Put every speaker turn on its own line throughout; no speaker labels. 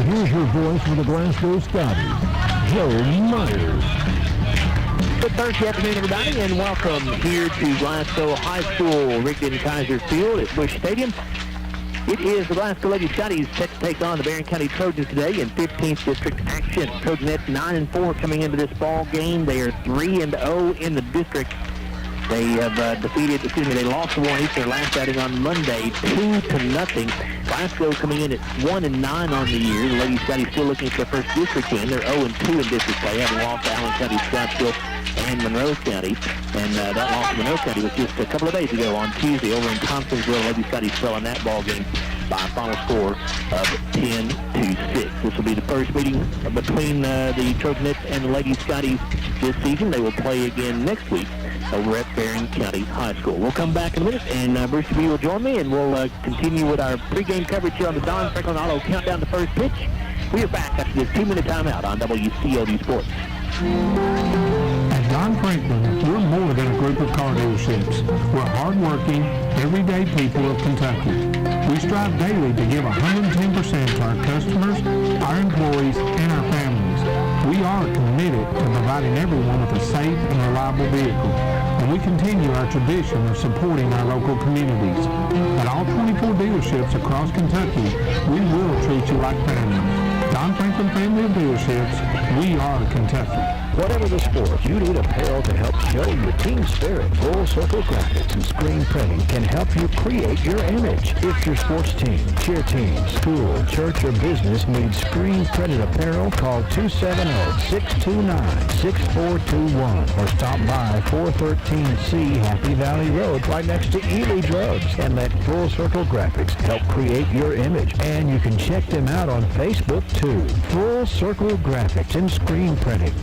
here's your voice for the Glasgow Scotties, Joe Myers.
Good Thursday afternoon, everybody, and welcome here to Glasgow High School, Rigdon Kaiser Field at Busch Stadium. It is the Glasgow Lady Scotties set to take on the Barren County Trojans today in 15th District action. Trojanets 9-4 coming into this ball game. They are 3-0 in the district. They have they lost to Warren East their last outing on Monday, 2-0. Glasgow coming in at 1-9 on the year. The Lady Scotties still looking for their first district win. They're 0-2 in district play, having lost to Allen County, Scottsville, and Monroe County. And that loss to Monroe County was just a couple of days ago on Tuesday over in Thompsonville. Lady Scotties fell in that ball game by a final score of 10-6. This will be the first meeting between the Trojanets and the Lady Scotties this season. They will play again next week over at Barren County High School. We'll come back in a minute, and Bruce B will join me, and we'll continue with our pregame coverage here on the Don Franklin Auto Countdown to First Pitch. We are back after this 2-minute timeout on WCLU Sports.
At Don Franklin, we're more than a group of car dealerships. We're hard-working, everyday people of Kentucky. We strive daily to give 110% to our customers, our employees, and our families. We are committed to providing everyone with a safe and reliable vehicle, and we continue our tradition of supporting our local communities. At all 24 dealerships across Kentucky, we will treat you like family. Don Franklin Family of Dealerships, we are Kentucky.
Whatever the sport, you need apparel to help show your team spirit. Full Circle Graphics and Screen Printing can help you create your image. If your sports team, cheer team, school, church, or business needs screen printed apparel, call 270-629-6421 or stop by 413C Happy Valley Road right next to Ely Drugs and let Full Circle Graphics help create your image. And you can check them out on Facebook too. Full Circle Graphics and Screen Printing.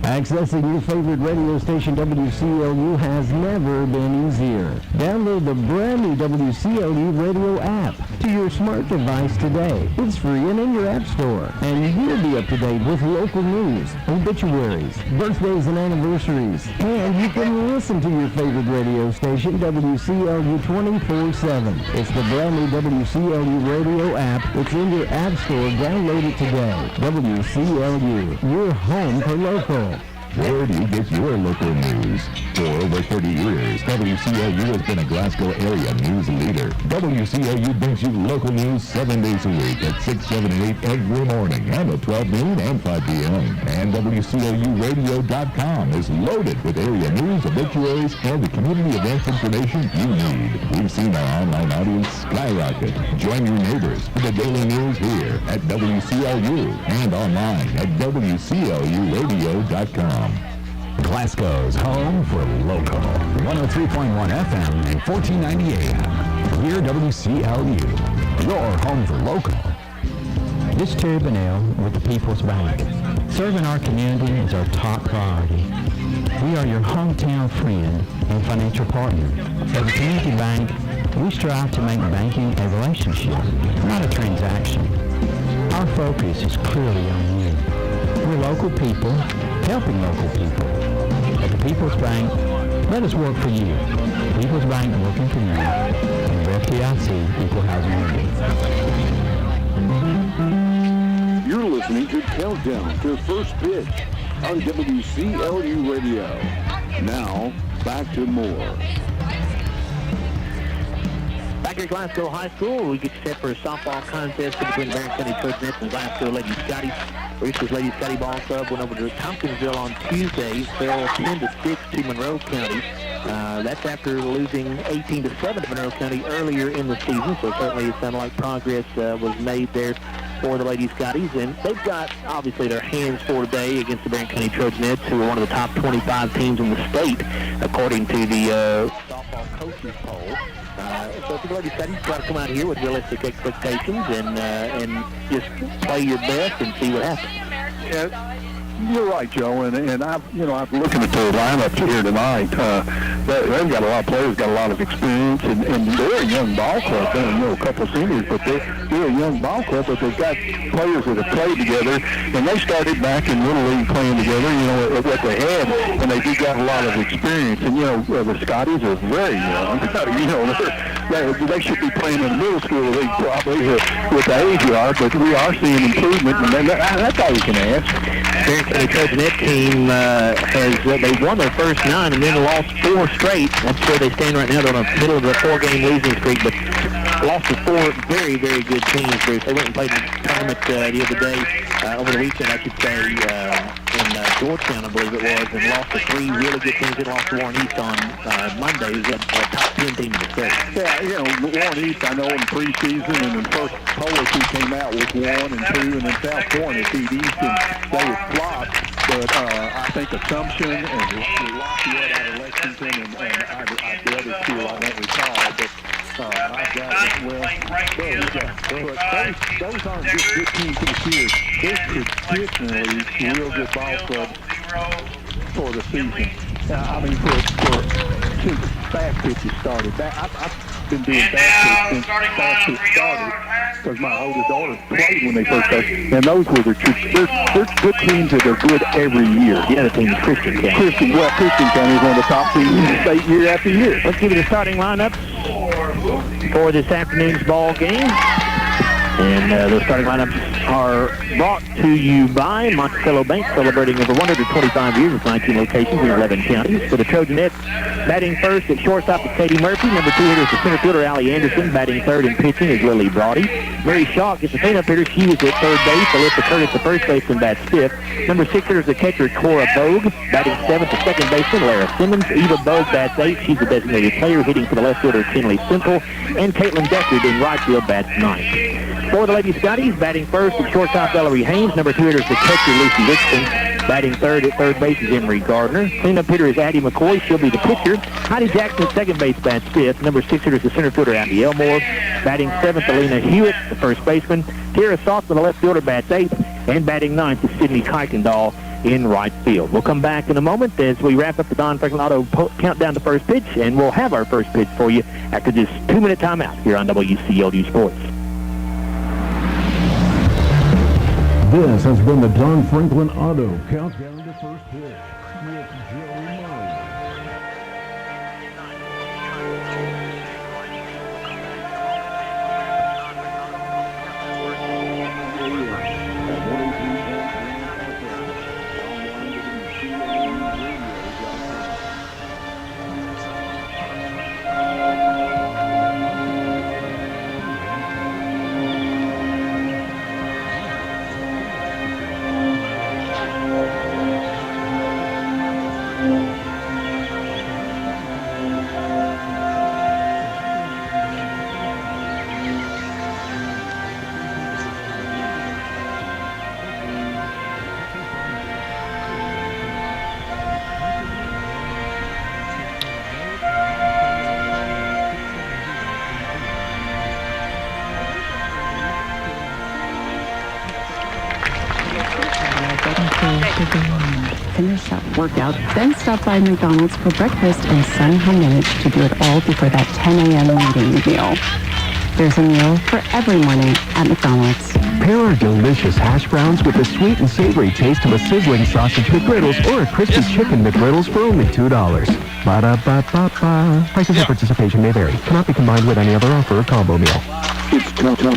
Accessing your favorite radio station WCLU has never been easier. Download the brand new WCLU Radio app to your smart device today. It's free and in your app store. And you'll be up to date with local news, obituaries, birthdays and anniversaries. And you can listen to your favorite radio station WCLU 24/7. It's the brand new WCLU Radio app. It's in your app store. Download it today. WCLU, your home for local.
Where do you get your local news? For over 30 years, WCLU has been a Glasgow area news leader. WCLU brings you local news 7 days a week at 6, 7, and 8 every morning and at 12 noon and 5 p.m. And WCLUradio.com is loaded with area news, obituaries, and the community events information you need. We've seen our online audience skyrocket. Join your neighbors for the daily news here at WCLU and online at WCLUradio.com.
Glasgow's home for local. 103.1 FM and 1490 AM. We're WCLU, your home for local.
This is Terry Bunnell with the People's Bank. Serving our community is our top priority. We are your hometown friend and financial partner. As a community bank, we strive to make banking a relationship, not a transaction. Our focus is clearly on you. We're local people, helping local people. At the People's Bank, let us work for you. People's Bank working for you. And FDIC Equal Housing Lending.
You're listening to Countdown to First Pitch on WCLU Radio. Now, back to more.
Back at Glasgow High School, we get set for a softball contest between Barren County Trojanets and Glasgow Lady Scotties. Reese's Lady Scotty Ball Club went over to Tompkinsville on Tuesday, fell 10-6 to Monroe County. That's after losing 18-7 to Monroe County earlier in the season, so certainly it sounded like progress was made there for the Lady Scotties. And they've got, obviously, their hands full today against the Barren County Trojanets, who are one of the top 25 teams in the state, according to the softball coaches poll. So for the Lady Scotties, you've got to come out here with realistic expectations and just play your best and see what happens.
Yeah, You're right, Joe, and I'm looking at their lineups here tonight. They've got a lot of players, got a lot of experience, and they're a young ball club. They're a couple of seniors, but they're a young ball club, but they've got players that have played together, and they started back in Little League playing together, at what they had, and they do got a lot of experience. And, the Scotties are very young. They should be playing in the middle school league probably with the age we are, but we are seeing improvement, and that's all you can ask.
Barren County Trojanette team they won their first 9 and then lost 4 straight. That's where they stand right now. They're in the middle of a 4-game losing streak, but lost to 4 very, very good teams, Bruce. They went and played in the tournament the other day, over the weekend, I should say, in Georgetown, I believe it was, and lost to 3 really good teams. They lost to Warren East on Monday, who's a top 10 team in the state.
Yeah, Warren East, I know in preseason, and in first Polish, he came out with 1 and 2, and then South Point beat East, and they were flopped. But I think Assumption and Lafayette out of Lexington, and the other 2 I don't recall, but I've got it. Those aren't just good teams this year. They're traditionally real good ball clubs for the season. Since fast pitches started. I've been doing fast pitch since fast pitch started because my oldest daughter played when they first started. And those were they're good teams that are good every year.
The other team is Christian County.
Christian County is one of the top teams in the state year after year.
Let's give you the starting lineup for this afternoon's ball game. And those starting lineups are brought to you by Monticello Bank, celebrating over 125 years with 19 locations in 11 counties. For the Trojanettes, batting first at shortstop is Katie Murphy. Number 2 hitter is the center fielder, Allie Anderson. Batting third and pitching is Lily Brody. Mary Shaw gets the cleanup hitter. She is at third base. Alyssa Curtis, the first baseman, bats fifth. Number 6 hitter is the catcher, Cora Bogue. Batting seventh, the second baseman, Lara Simmons. Eva Bogue bats eighth. She's the designated player. Hitting for the left fielder, Kinley Simple. And Caitlin Deckard in right field bats ninth. For the Lady Scotties, batting first at shortstop, Ellery Haynes. Number 2 hitter is the catcher, Lucy Dixon. Batting third at third base is Emery Gardner. Cleanup hitter is Addie McCoy. She'll be the pitcher. Heidi Jackson at second base bats fifth. Number 6 hitter is the center fielder, Abby Elmore. Batting seventh, Alina Hewitt, the first baseman. Tara Saltzman, the left fielder, bats eighth. And batting ninth is Sydney Kuykendall in right field. We'll come back in a moment as we wrap up the Don Franklin Auto countdown to first pitch, and we'll have our first pitch for you after this 2-minute timeout here on WCLU Sports.
This has been the Don Franklin Auto Countdown to First Pitch with Joe Myers.
Finish that workout, then stop by McDonald's for breakfast and somehow manage to do it all before that 10 a.m. meeting meal. There's a meal for every morning at McDonald's.
Pair our delicious hash browns with the sweet and savory taste of a sizzling sausage McGriddles or a crispy chicken McGriddles for only $2. Ba-da-ba-ba-ba. Prices and participation may vary. Cannot be combined with any other offer or combo meal.
It's time for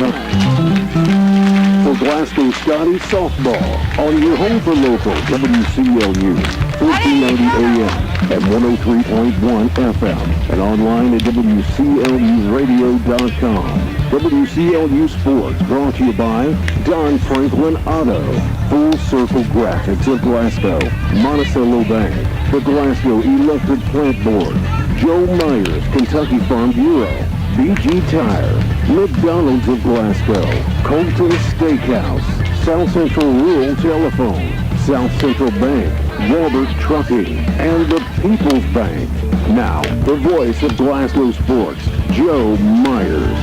Glasgow Scotty softball on your home for local WCLU, 1490 AM and 103.1 FM and online at WCLUradio.com. WCLU Sports brought to you by Don Franklin Auto, Full Circle Graphics of Glasgow, Monticello Bank, the Glasgow Electric Plant Board, Joe Myers, Kentucky Farm Bureau, BG Tire, McDonald's of Glasgow, Colton Steakhouse, South Central Rural Telephone, South Central Bank, Walbert Trucking, and the People's Bank. Now, the voice of Glasgow Sports, Joe Myers.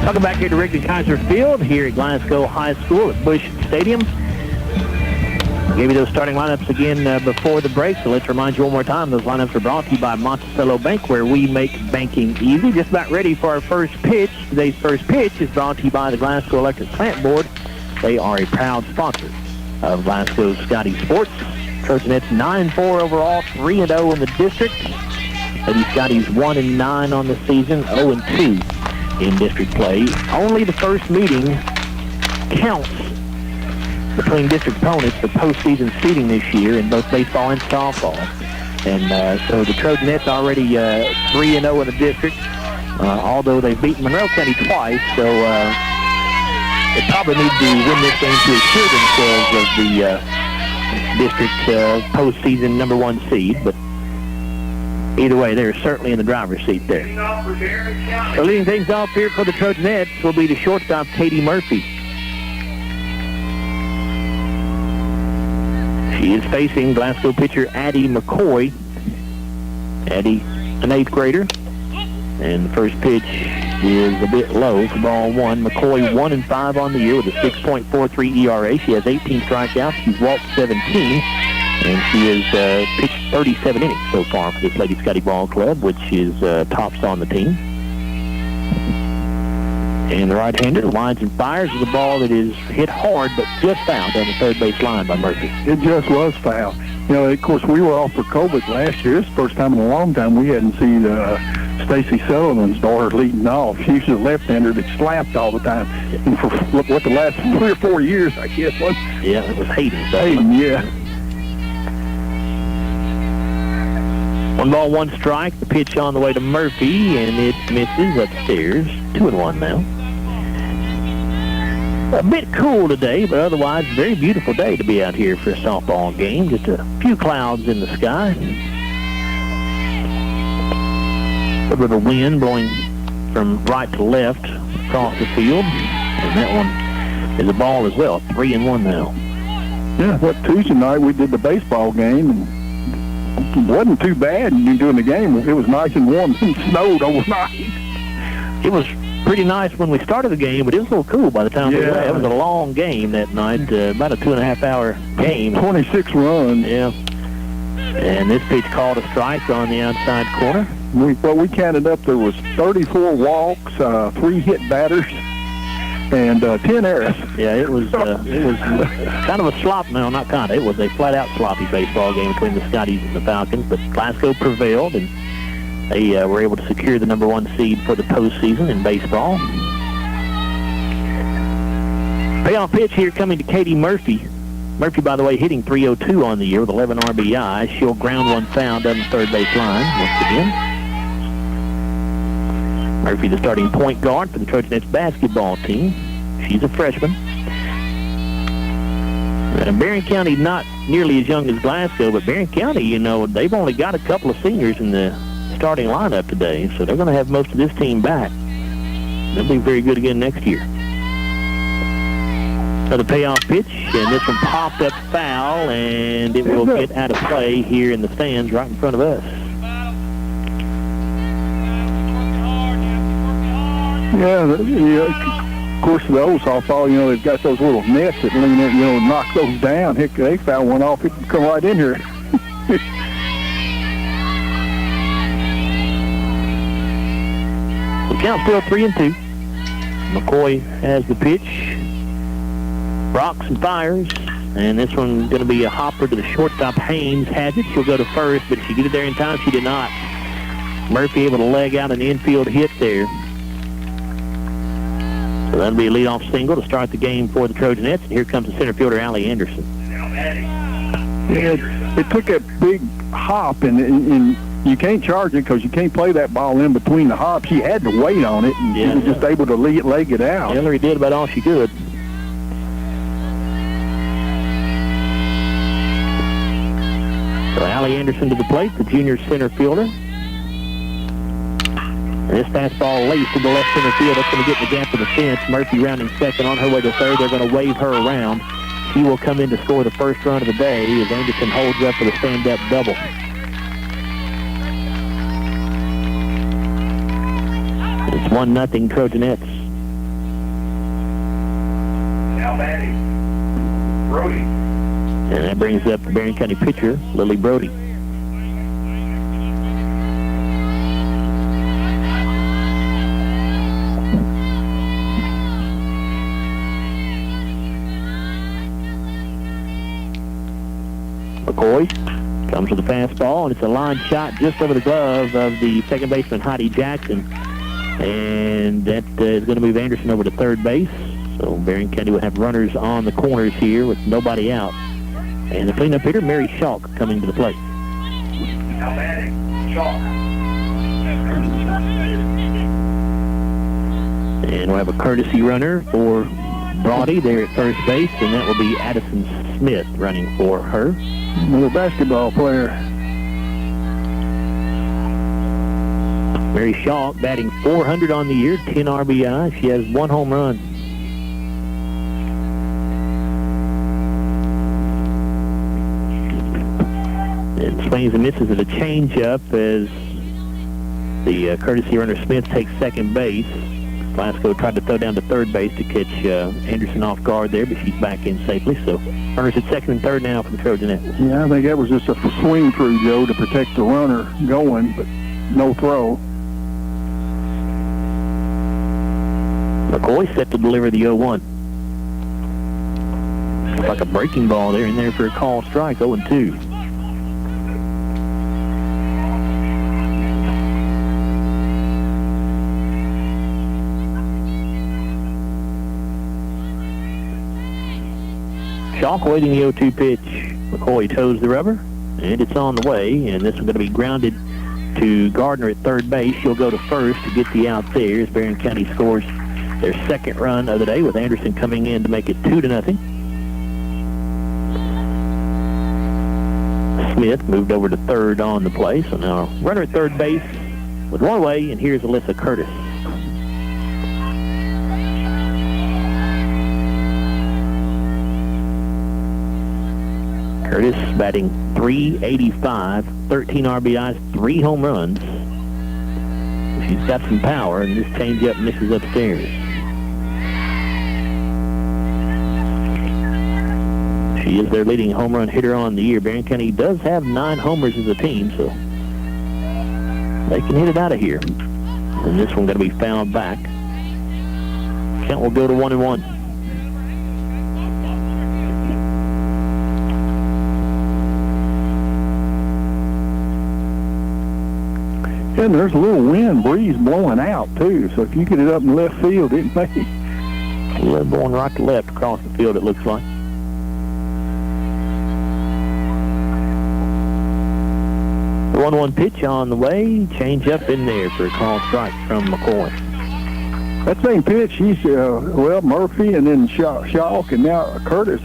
Welcome back here to Rigby Kaiser Field here at Glasgow High School at Bush Stadium. Give you those starting lineups again before the break, so let's remind you one more time. Those lineups are brought to you by Monticello Bank, where we make banking easy. Just about ready for our first pitch. Today's first pitch is brought to you by the Glasgow Electric Plant Board. They are a proud sponsor of Glasgow Scotty Sports. Trojanets 9-4 overall, 3-0 in the district. Lady Scotty's 1-9 on the season, 0-2 in district play. Only the first meeting counts between district opponents for postseason seeding this year in both baseball and softball. And so the Trojanets already 3-0 in the district, although they've beaten Monroe County twice, so they probably need to win this game to assure themselves of the district postseason number 1 seed. But either way, they're certainly in the driver's seat there. So leading things off here for the Trojanets will be the shortstop, Katie Murphy. She is facing Glasgow pitcher Addie McCoy. Addie, an 8th grader. And the first pitch is a bit low for ball 1. McCoy 1-5 on the year with a 6.43 ERA. She has 18 strikeouts. She's walked 17. And she has pitched 37 innings so far for this Lady Scotty Ball Club, which is tops on the team. And the right-hander lines and fires with a ball that is hit hard but just fouled on the third base line by Murphy.
It just was foul. You know, of course, we were off for COVID last year. It's the first time in a long time we hadn't seen Stacy Sullivan's daughter leading off. She's a left-hander that slapped all the time. And for what the last 3 or 4 years, I guess, was.
Yeah, it was Hayden.
Hayden, yeah.
1 ball, 1 strike. The pitch on the way to Murphy, and it misses upstairs. 2-1 now. A bit cool today, but otherwise very beautiful day to be out here for a softball game. Just a few clouds in the sky. A little bit of wind blowing from right to left across the field. And that one is a ball as well. 3-1 now.
Yeah, that Tuesday night we did the baseball game, and it wasn't too bad doing the game. It was nice and warm and snowed overnight.
It was pretty nice when we started the game, but it was a little cool by the time we left. It was a long game that night, about a 2.5-hour game.
26 runs.
Yeah. And this pitch called a strike on the outside corner.
We counted up, there was 34 walks, 3 hit batters, and 10 errors.
Yeah, it was kind of a slop. No, not kind of. It was a flat-out sloppy baseball game between the Scotties and the Falcons, but Glasgow prevailed, and they were able to secure the number 1 seed for the postseason in baseball. Payoff pitch here coming to Katie Murphy. Murphy, by the way, hitting .302 on the year with 11 RBI. She'll ground 1 foul down the third base line once again. Murphy, the starting point guard for the Trojanets basketball team. She's a freshman. And Barren County not nearly as young as Glasgow, but Barren County, you know, they've only got a couple of seniors in the starting lineup today, so they're going to have most of this team back. They'll be very good again next year. Another payoff pitch, and this one popped up foul, and it will get out of play here in the stands right in front of us.
Yeah, of course, the old softball, you know, they've got those little nets that lean in, you know, knock those down. Heck, they foul one off, it can come right in here.
The count's still 3-2. McCoy has the pitch. Rocks and fires. And this one's going to be a hopper to the shortstop. Haynes has it. She'll go to first, but she get it there in time. She did not. Murphy able to leg out an infield hit there. So that'll be a leadoff single to start the game for the Trojanets. And here comes the center fielder, Allie Anderson.
Yeah, it took a big hop, and you can't charge it because you can't play that ball in between the hops. She had to wait on it, and she was just able to leg it out.
Hillary did about all she could. So Allie Anderson to the plate, the junior center fielder. And this fastball laced to the left center field. That's going to get in the gap of the fence. Murphy rounding second on her way to third. They're going to wave her around. She will come in to score the first run of the day as Anderson holds up for the stand-up double. It's 1-0 Trojanets.
Now batting, Brody.
And that brings up the Barren County pitcher, Lily Brody. McCoy comes with a fastball, and it's a line shot just over the glove of the second baseman, Heidi Jackson. And that is going to move Anderson over to third base. So Barren County will have runners on the corners here with nobody out. And the cleanup hitter, Mary Schalk, coming to the plate. And we'll have a courtesy runner for Brody there at first base, and that will be Addison Smith running for her.
Little basketball player.
Mary Schalk batting .400 on the year, 10 RBI. She has 1 home run. And swings and misses at a changeup as the courtesy runner Smith takes second base. Glasgow tried to throw down to third base to catch Anderson off guard there, but she's back in safely. So runners at second and third now for the Trojanettes.
Yeah, I think that was just a swing through, Joe, to protect the runner going, but no throw.
McCoy set to deliver the 0-1. Looks like a breaking ball there in there for a called strike, 0-2. Schalk waiting the 0-2 pitch. McCoy toes the rubber, and it's on the way, and this is going to be grounded to Gardner at third base. She'll go to first to get the out there as Barren County scores their second run of the day, with Anderson coming in to make it 2-0. Smith moved over to third on the play, so now runner at third base with one away, and here's Alyssa Curtis. Curtis batting .385, 13 RBIs, 3 home runs. She's got some power, and this changeup misses upstairs. She is their leading home run hitter on the year. Barren County does have 9 homers as a team, so they can hit it out of here. And this one going to be fouled back. Count will go to 1-1.
And there's a little wind breeze blowing out, too. So if you get it up in left field, it may.
A little blowing right to left across the field, it looks like. The 1-1 pitch on the way. Change up in there for a called strike from McCoy.
That same pitch, she's, Murphy and then Schalk and now Curtis.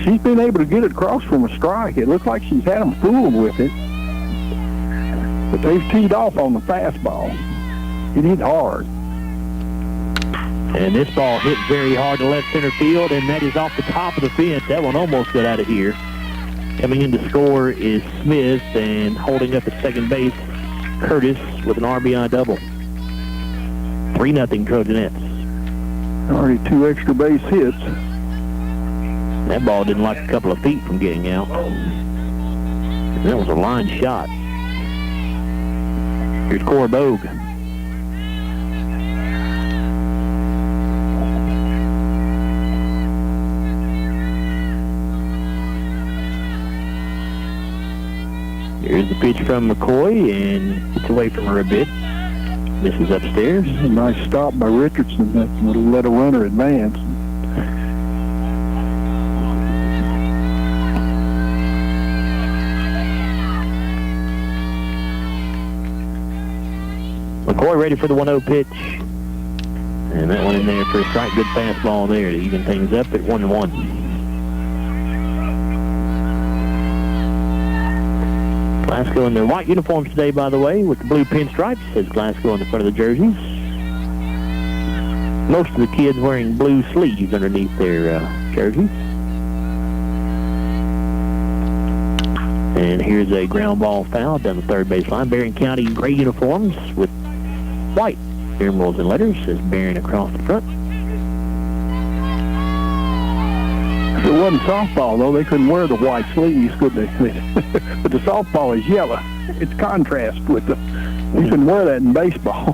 She's been able to get it across from a strike. It looks like she's had them fooled with it. But they've teed off on the fastball. It hit hard.
And this ball hit very hard to left center field, and that is off the top of the fence. That one almost got out of here. Coming in to score is Smith, and holding up at second base, Curtis with an RBI double. 3-0 Trojanettes.
Already 2 extra base hits.
That ball didn't like a couple of feet from getting out. That was a line shot. Here's Cora Bogue. Here's the pitch from McCoy, and it's away from her a bit. Misses upstairs.
A nice stop by Richardson that would have let a runner advance.
McCoy ready for the 1-0 pitch. And that one in there for a strike. Good fastball there to even things up at 1-1. Glasgow in their white uniforms today, by the way, with the blue pinstripes, says Glasgow on the front of the jerseys. Most of the kids wearing blue sleeves underneath their jerseys. And here's a ground ball foul down the third baseline. Barren County gray uniforms with white emeralds and letters, says Barren across the front.
If it wasn't softball, though. They couldn't wear the white sleeves, could they? But the softball is yellow. It's contrast with the... You couldn't wear that in baseball.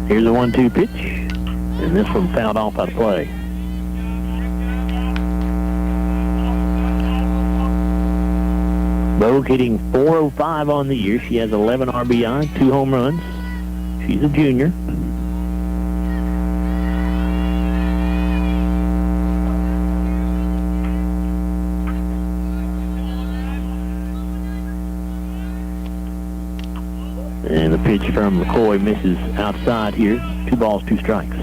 Here's a 1-2 pitch, and this one fouled off out of play. Bogue hitting .405 on the year. She has 11 RBI, 2 home runs. She's a junior. And the pitch from McCoy misses outside here. 2 balls, 2 strikes.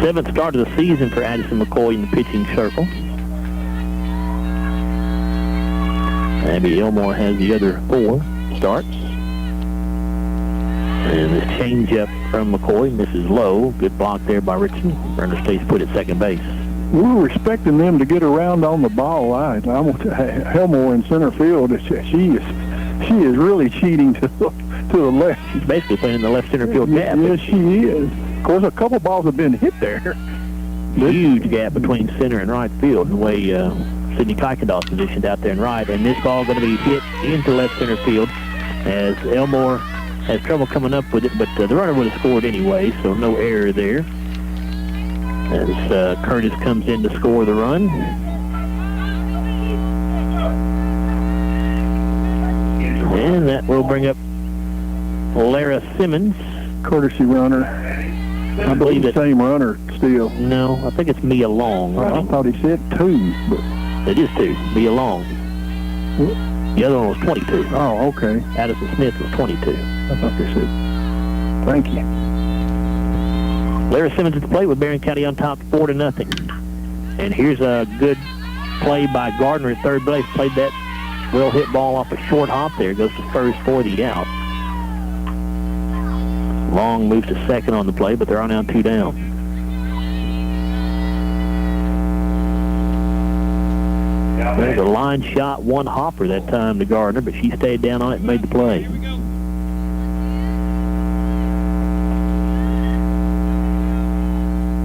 Seventh start of the season for Addison McCoy in the pitching circle. Abby Elmore has the other 4 starts. And this changeup from McCoy misses low. Good block there by Richardson. Burner stays put at second base.
We were expecting them to get around on the ball. I want to Elmore in center field. She is really cheating to the left.
She's basically playing the left center field gap.
Yes, she is. Of course, a couple balls have been hit there.
Huge gap between center and right field, the way Sidney Kuykendall's positioned out there in right. And this ball going to be hit into left center field as Elmore has trouble coming up with it, but the runner would have scored anyway, so no error there. As Curtis comes in to score the run. And that will bring up Lara Simmons.
Courtesy runner.
I believe
the same runner still.
No, I think it's Mia Long. Right?
I thought he said 2. But
it is 2, Mia Long. The other one was 22.
Oh, okay.
Addison Smith was 22.
I thought they said. Thank you.
Lara Simmons at the plate with Barren County on top 4-0. And here's a good play by Gardner at third base. Played that well-hit ball off a short hop there. Goes to first for the out. Long moves to second on the play, but they're on now 2 down. There's a line shot, 1 hopper that time to Gardner, but she stayed down on it and made the play.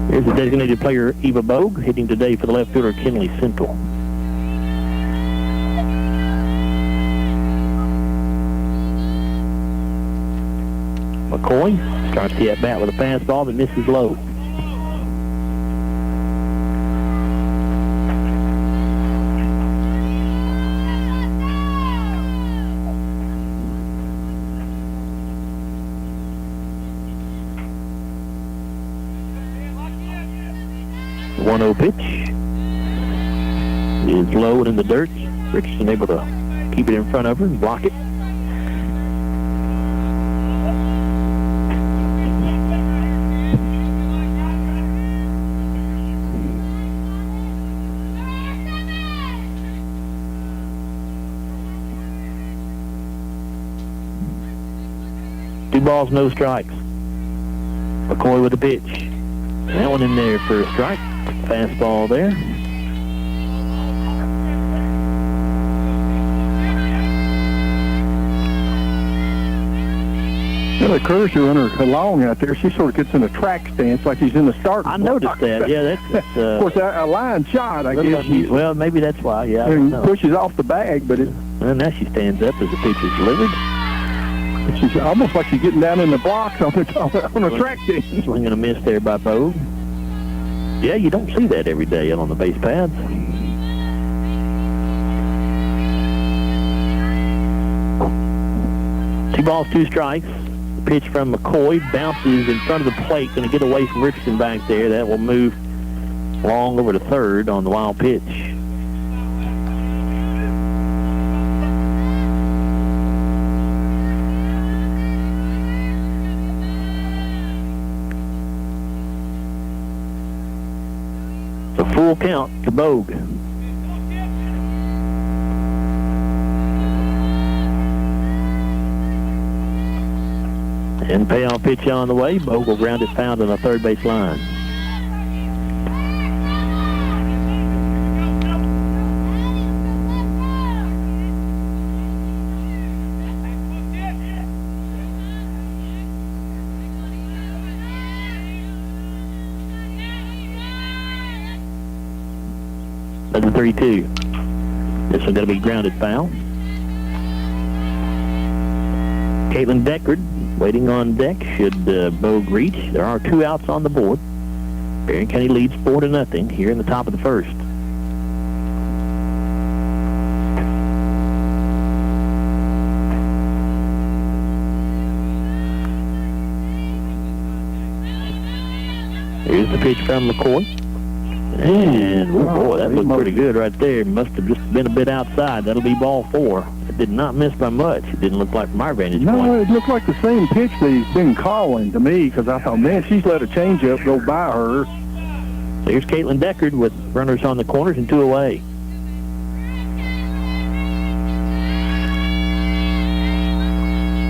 Here's the designated player, Eva Bogue, hitting today for the left fielder, Kenley Central. McCoy starts the at-bat with a fastball that misses low. The 1-0 pitch is low and in the dirt. Richardson able to keep it in front of her and block it. Two balls, no strikes. McCoy with a pitch. That one in there for a strike. Fastball there.
The courtesy runner along out there, she sort of gets in a track stance like she's in the start.
I noticed that. Yeah, that's
of course, a line shot, I guess.
Well, maybe that's why. Yeah,
and pushes off the bag, but it.
And now she stands up as the pitch is delivered.
She's almost like she's getting down in the blocks on a track stance.
Swing and a miss there by Bogue. Yeah, you don't see that every day on the base paths. 2 balls, 2 strikes. The pitch from McCoy bounces in front of the plate, going to get away from Richardson back there. That will move Long over to third on the wild pitch. A full count to Bogue. And payoff pitch on the way. Bogue will ground it found on the third base line. That's a 3-2. This one's going to be grounded foul. Caitlin Deckard waiting on deck should Bogue reach. There are 2 outs on the board. Barren County leads 4-0 here in the top of the first. Here's the pitch from McCoy. And, oh boy, that looked pretty good right there. Must have just been a bit outside. That'll be ball 4. It did not miss by much. It didn't look like from our vantage point.
No, it looked like the same pitch that he's been calling to me, because I thought, man, she's let a changeup go by her.
So here's Caitlin Deckard with runners on the corners and 2 away.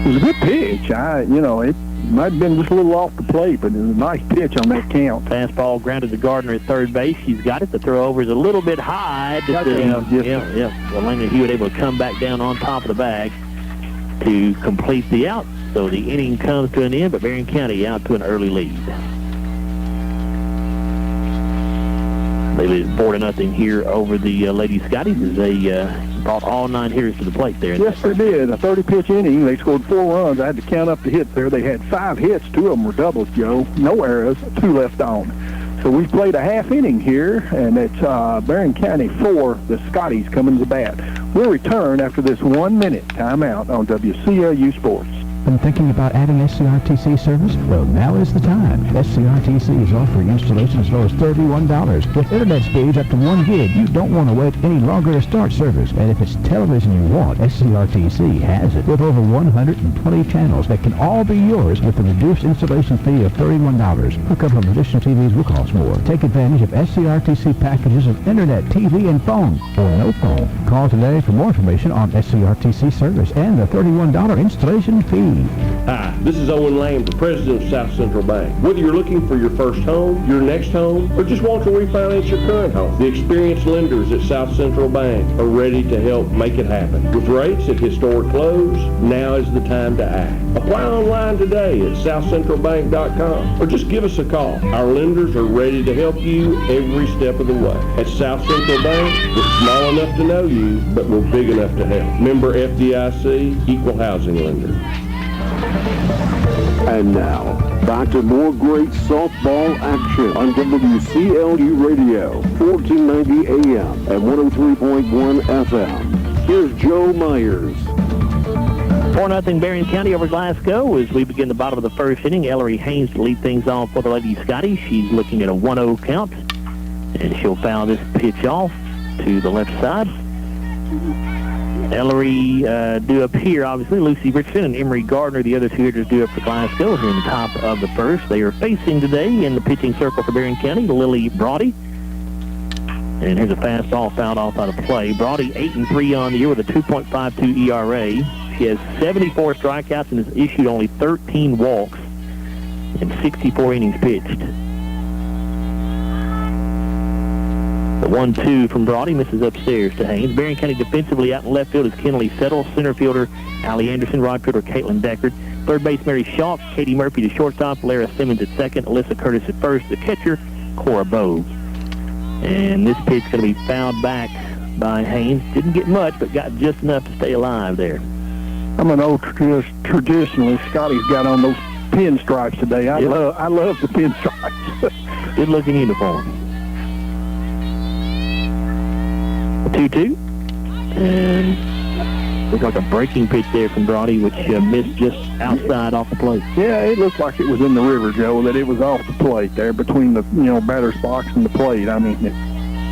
It was a good pitch. It might have been just a little off the plate, but it was a nice pitch on that count.
Fastball grounded to Gardner at third base. She's got it. The throw over is a little bit high. Elena Hewitt able to come back down on top of the bag to complete the out. So the inning comes to an end, but Barren County out to an early lead. They lead 4-0 here over the Lady Scotties as they brought all 9 hitters to the plate there.
Yes, they did. A 30-pitch inning. They scored 4 runs. I had to count up the hits there. They had 5 hits. 2 of them were doubles, Joe. No errors. 2 left on. So we played a half inning here, and it's Barren County 4, the Scotties coming to bat. We'll return after this 1-minute timeout on WCLU Sports.
Been thinking about adding SCRTC service? Well, now is the time. SCRTC is offering installation as low as $31. With internet speeds up to 1 gig, you don't want to wait any longer to start service. And if it's television you want, SCRTC has it. With over 120 channels that can all be yours with a reduced installation fee of $31. Hookup of additional TVs will cost more. Take advantage of SCRTC packages of internet, TV, and phone, or no phone. Call today for more information on SCRTC service and the $31 installation fee.
Hi, this is Owen Lane, the president of South Central Bank. Whether you're looking for your first home, your next home, or just want to refinance your current home, the experienced lenders at South Central Bank are ready to help make it happen. With rates at historic lows, now is the time to act. Apply online today at southcentralbank.com or just give us a call. Our lenders are ready to help you every step of the way. At South Central Bank, we're small enough to know you, but we're big enough to help. Member FDIC, Equal Housing Lender.
And now, back to more great softball action on WCLU Radio, 1490 AM and 103.1 FM. Here's Joe Myers.
4-0 Barren County over Glasgow as we begin the bottom of the first inning. Ellery Haynes to lead things off for the Lady Scotties. She's looking at a 1-0 count, and she'll foul this pitch off to the left side. Ellery due up here, obviously. Lucy Richardson and Emery Gardner, the other 2 hitters due up for Glasgow here in the top of the first. They are facing today in the pitching circle for Barren County, Lily Brodie. And here's a fastball fouled off out of play. Brodie 8-3 on the year with a 2.52 ERA. She has 74 strikeouts and has issued only 13 walks in 64 innings pitched. The 1-2 from Brodie misses upstairs to Haynes. Barren County defensively out in left field is Kenley Settle. Center fielder Allie Anderson. Right fielder Caitlin Deckard. Third base Mary Schalk. Katie Murphy to shortstop. Lara Simmons at second. Alyssa Curtis at first. The catcher Cora Bogue. And this pitch going to be fouled back by Haynes. Didn't get much, but got just enough to stay alive there.
I'm an old traditionalist. Scotty's got on those pinstripes today. I love the pinstripes.
Good looking uniform. 2-2. And looks like a breaking pitch there from Brodie, which missed just outside off the plate.
Yeah, it looked like it was in the river, Joe, that it was off the plate there between the, batter's box and the plate. I mean,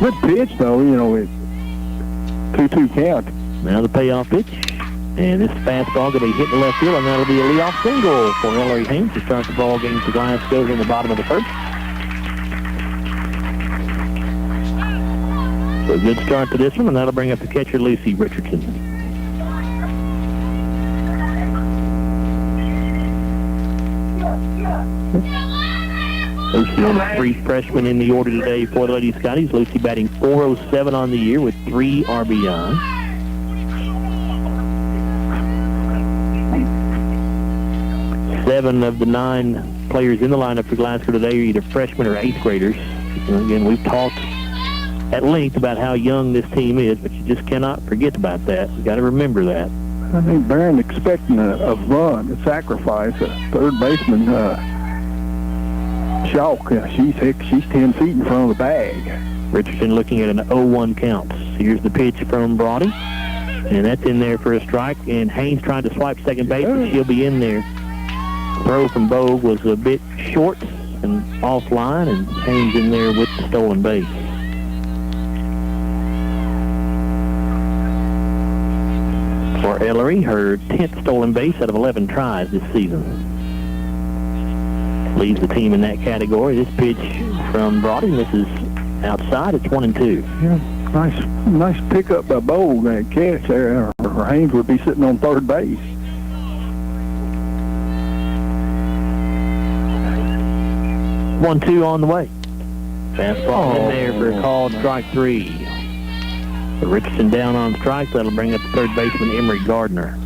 good pitch, though, it's 2-2 count.
Now the payoff pitch. And this fastball going to be hit in left field, and that'll be a leadoff single for Ellery Haynes to start the ball game for Glasgow in the bottom of the first. So a good start to this one, and that'll bring up the catcher, Lucy Richardson. Lucy on the 3 freshmen in the order today for the Lady Scotties. Lucy batting .407 on the year with 3 RBI. Seven of the 9 players in the lineup for Glasgow today are either freshmen or 8th graders. And again, we've talked at length about how young this team is, but you just cannot forget about that. You got to remember that.
I think Barren expecting a run, a sacrifice. Third baseman, Schalk, she's 10 feet in front of the bag.
Richardson looking at an 0-1 count. Here's the pitch from Brody, and that's in there for a strike. And Haynes trying to swipe second base, but she'll be in there. Throw from Bogue was a bit short and offline, and Haynes in there with the stolen base. For Ellery, her 10th stolen base out of 11 tries this season. Leads the team in that category. This pitch from Brody misses outside. It's 1-2.
Yeah, nice pickup by Bogue. That catch there, or Haynes would be sitting on third base.
1-2 on the way. Fastball in there for a called strike 3. Richardson down on strike. That'll bring up third baseman Emery Gardner.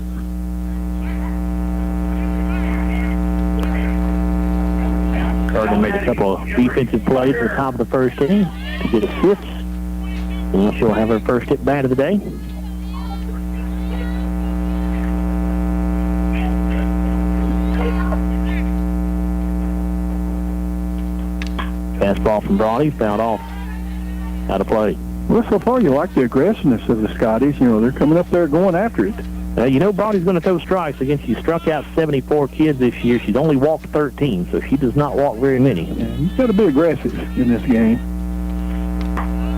Gardner made a couple of defensive plays at the top of the first inning to get assists. And she'll have her first hit bat of the day. Fastball from Brody, fouled off. Out of play.
Well, so far you like the aggressiveness of the Scotties. You know, they're coming up there going after it.
You know Brody's going to throw strikes against you. Struck out 74 kids this year. She's only walked 13, so she does not walk very many.
Yeah, you've got to be aggressive in this game.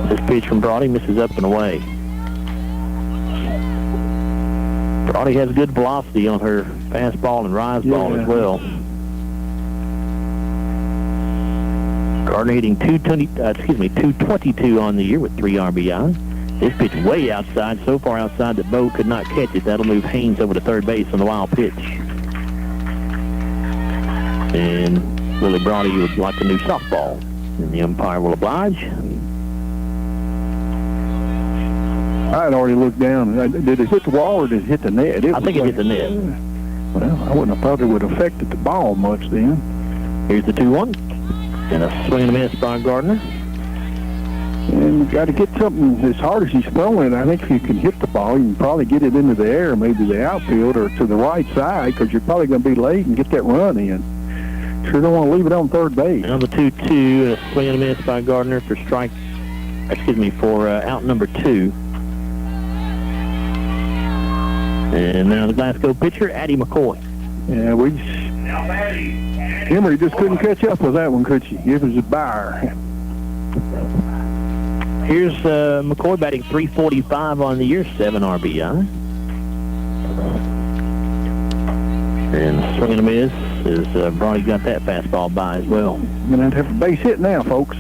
This pitch from Brody misses up and away. Brody has good velocity on her fastball and rise ball as well. Gardner hitting 222 on the year with 3 RBI. This pitch way outside, so far outside that Bo could not catch it. That'll move Haynes over to third base on the wild pitch. And Lily Brody would like a new softball, and the umpire will oblige.
I had already looked down. Did it hit the wall or did it hit the net?
I think it hit the net.
Well, I wouldn't have thought it would have affected the ball much then.
Here's the 2-1. And a swing and a miss by Gardner.
And you got to get something as hard as he's throwing it. I think if you can hit the ball, you can probably get it into the air, maybe the outfield or to the right side, because you're probably going to be late and get that run in. Sure don't want to leave it on third base.
Now the 2-2, a swing and a miss by Gardner for for out number 2. And now the Glasgow pitcher, Addie McCoy.
Yeah, Emery just couldn't catch up with that one, could she? It was a buyer.
Here's McCoy batting .345 on the year, 7 RBI. And swing and a miss as Brody got that fastball by as well.
Going to have a base hit now, folks.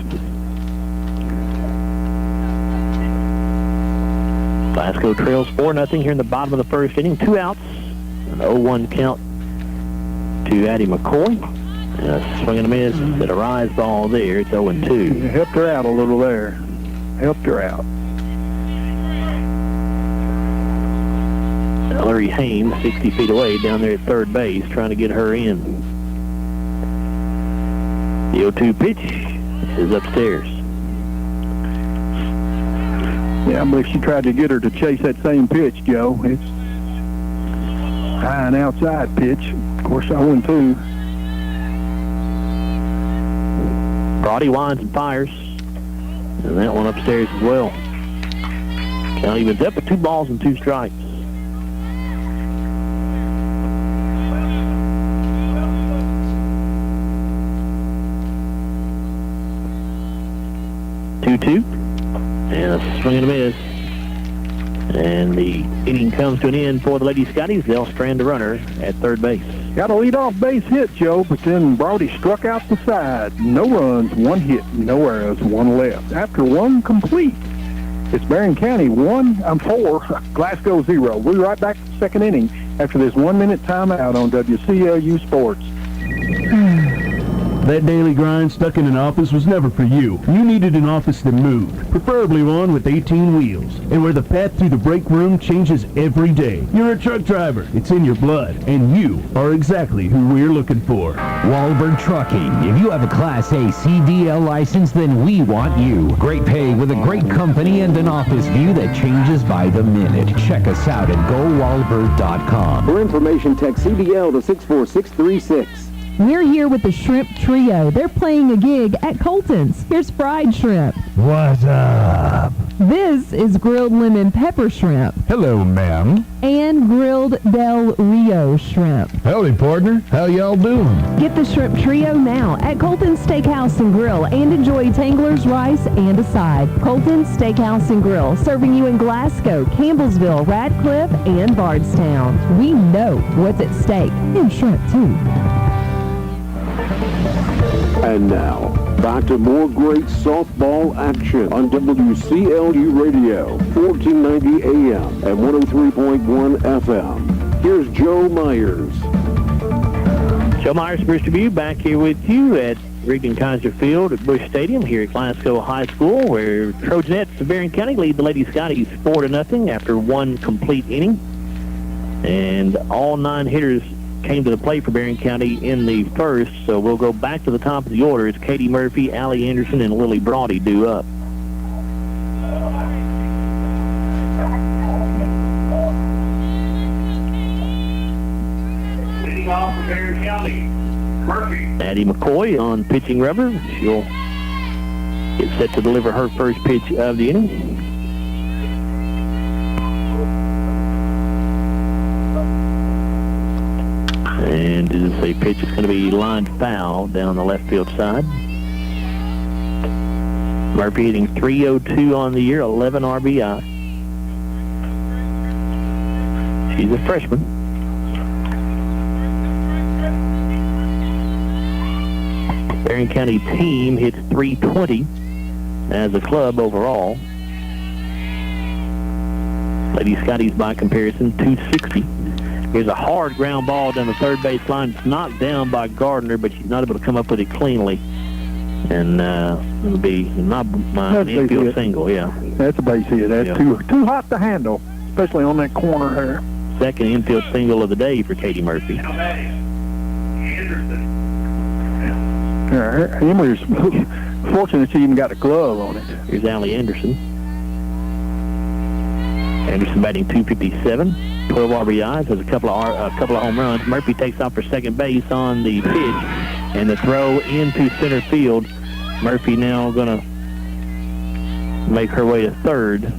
Glasgow trails 4-0 here in the bottom of the first inning. 2 outs. An 0-1 count to Addie McCoy. A swing and a miss at a rise ball there. It's 0-2.
Yeah, helped her out a little there. Helped her out.
Ellery Haynes, 60 feet away, down there at third base, trying to get her in. The 0-2 pitch is upstairs.
Yeah, I believe she tried to get her to chase that same pitch, Joe. It's high and outside pitch. Of course, 0-2.
Brody winds and fires. And that one upstairs as well. Count evens up with 2 balls and 2 strikes. Two, and a swing and a miss. And the inning comes to an end for the Lady Scotties. They'll strand a runner at third base.
Got a leadoff base hit, Joe, but then Brody struck out the side. No runs, 1 hit, no errors, 1 left. After 1 complete, it's Barren County 4, Glasgow 0. We'll be right back to the second inning after this 1-minute timeout on WCLU Sports.
That daily grind stuck in an office was never for you. You needed an office that moved, preferably one with 18 wheels, and where the path through the break room changes every day. You're a truck driver. It's in your blood, and you are exactly who we're looking for.
Wahlberg Trucking. If you have a Class A CDL license, then we want you. Great pay with a great company and an office view that changes by the minute. Check us out at GoWahlberg.com.
For information, text CDL to 64636.
We're here with the Shrimp Trio. They're playing a gig at Colton's. Here's fried shrimp.
What's up?
This is grilled lemon pepper shrimp.
Hello, ma'am.
And grilled Del Rio shrimp.
Howdy, partner. How y'all doing?
Get the Shrimp Trio now at Colton's Steakhouse and Grill and enjoy Tangler's rice and a side. Colton's Steakhouse and Grill, serving you in Glasgow, Campbellsville, Radcliffe, and Bardstown. We know what's at stake, and shrimp too.
And now, back to more great softball action on WCLU Radio, 1490 AM and 103.1 FM. Here's Joe Myers.
Joe Myers, Bruce Review, back here with you at Rigdon Kaiser Field at Bush Stadium here at Glasgow High School, where Trojanettes of Barren County lead the Lady Scotties 4-0 after one complete inning. And all 9 hitters came to the plate for Barren County in the first, so we'll go back to the top of the order as Katie Murphy, Allie Anderson, and Lily Brody do up.
Leading off for Barren County, Murphy.
Addie McCoy on pitching rubber. She'll get set to deliver her first pitch of the inning. And this is a pitch that's going to be lined foul down the left field side. Murphy hitting .302 on the year, 11 RBI. She's a freshman. Barren County team hits .320 as a club overall. Lady Scotties by comparison, .260. Here's a hard ground ball down the third base line. It's knocked down by Gardner, but she's not able to come up with it cleanly. And it'll be not an infield single, yeah.
That's a base hit. That's too hot to handle, especially on that corner there.
Second infield single of the day for Katie Murphy.
Emery's fortunate she even got a glove on it.
Here's Allie Anderson. Anderson batting .257. 12 RBIs, has a couple of home runs. Murphy takes off for second base on the pitch, and the throw into center field. Murphy now going to make her way to third.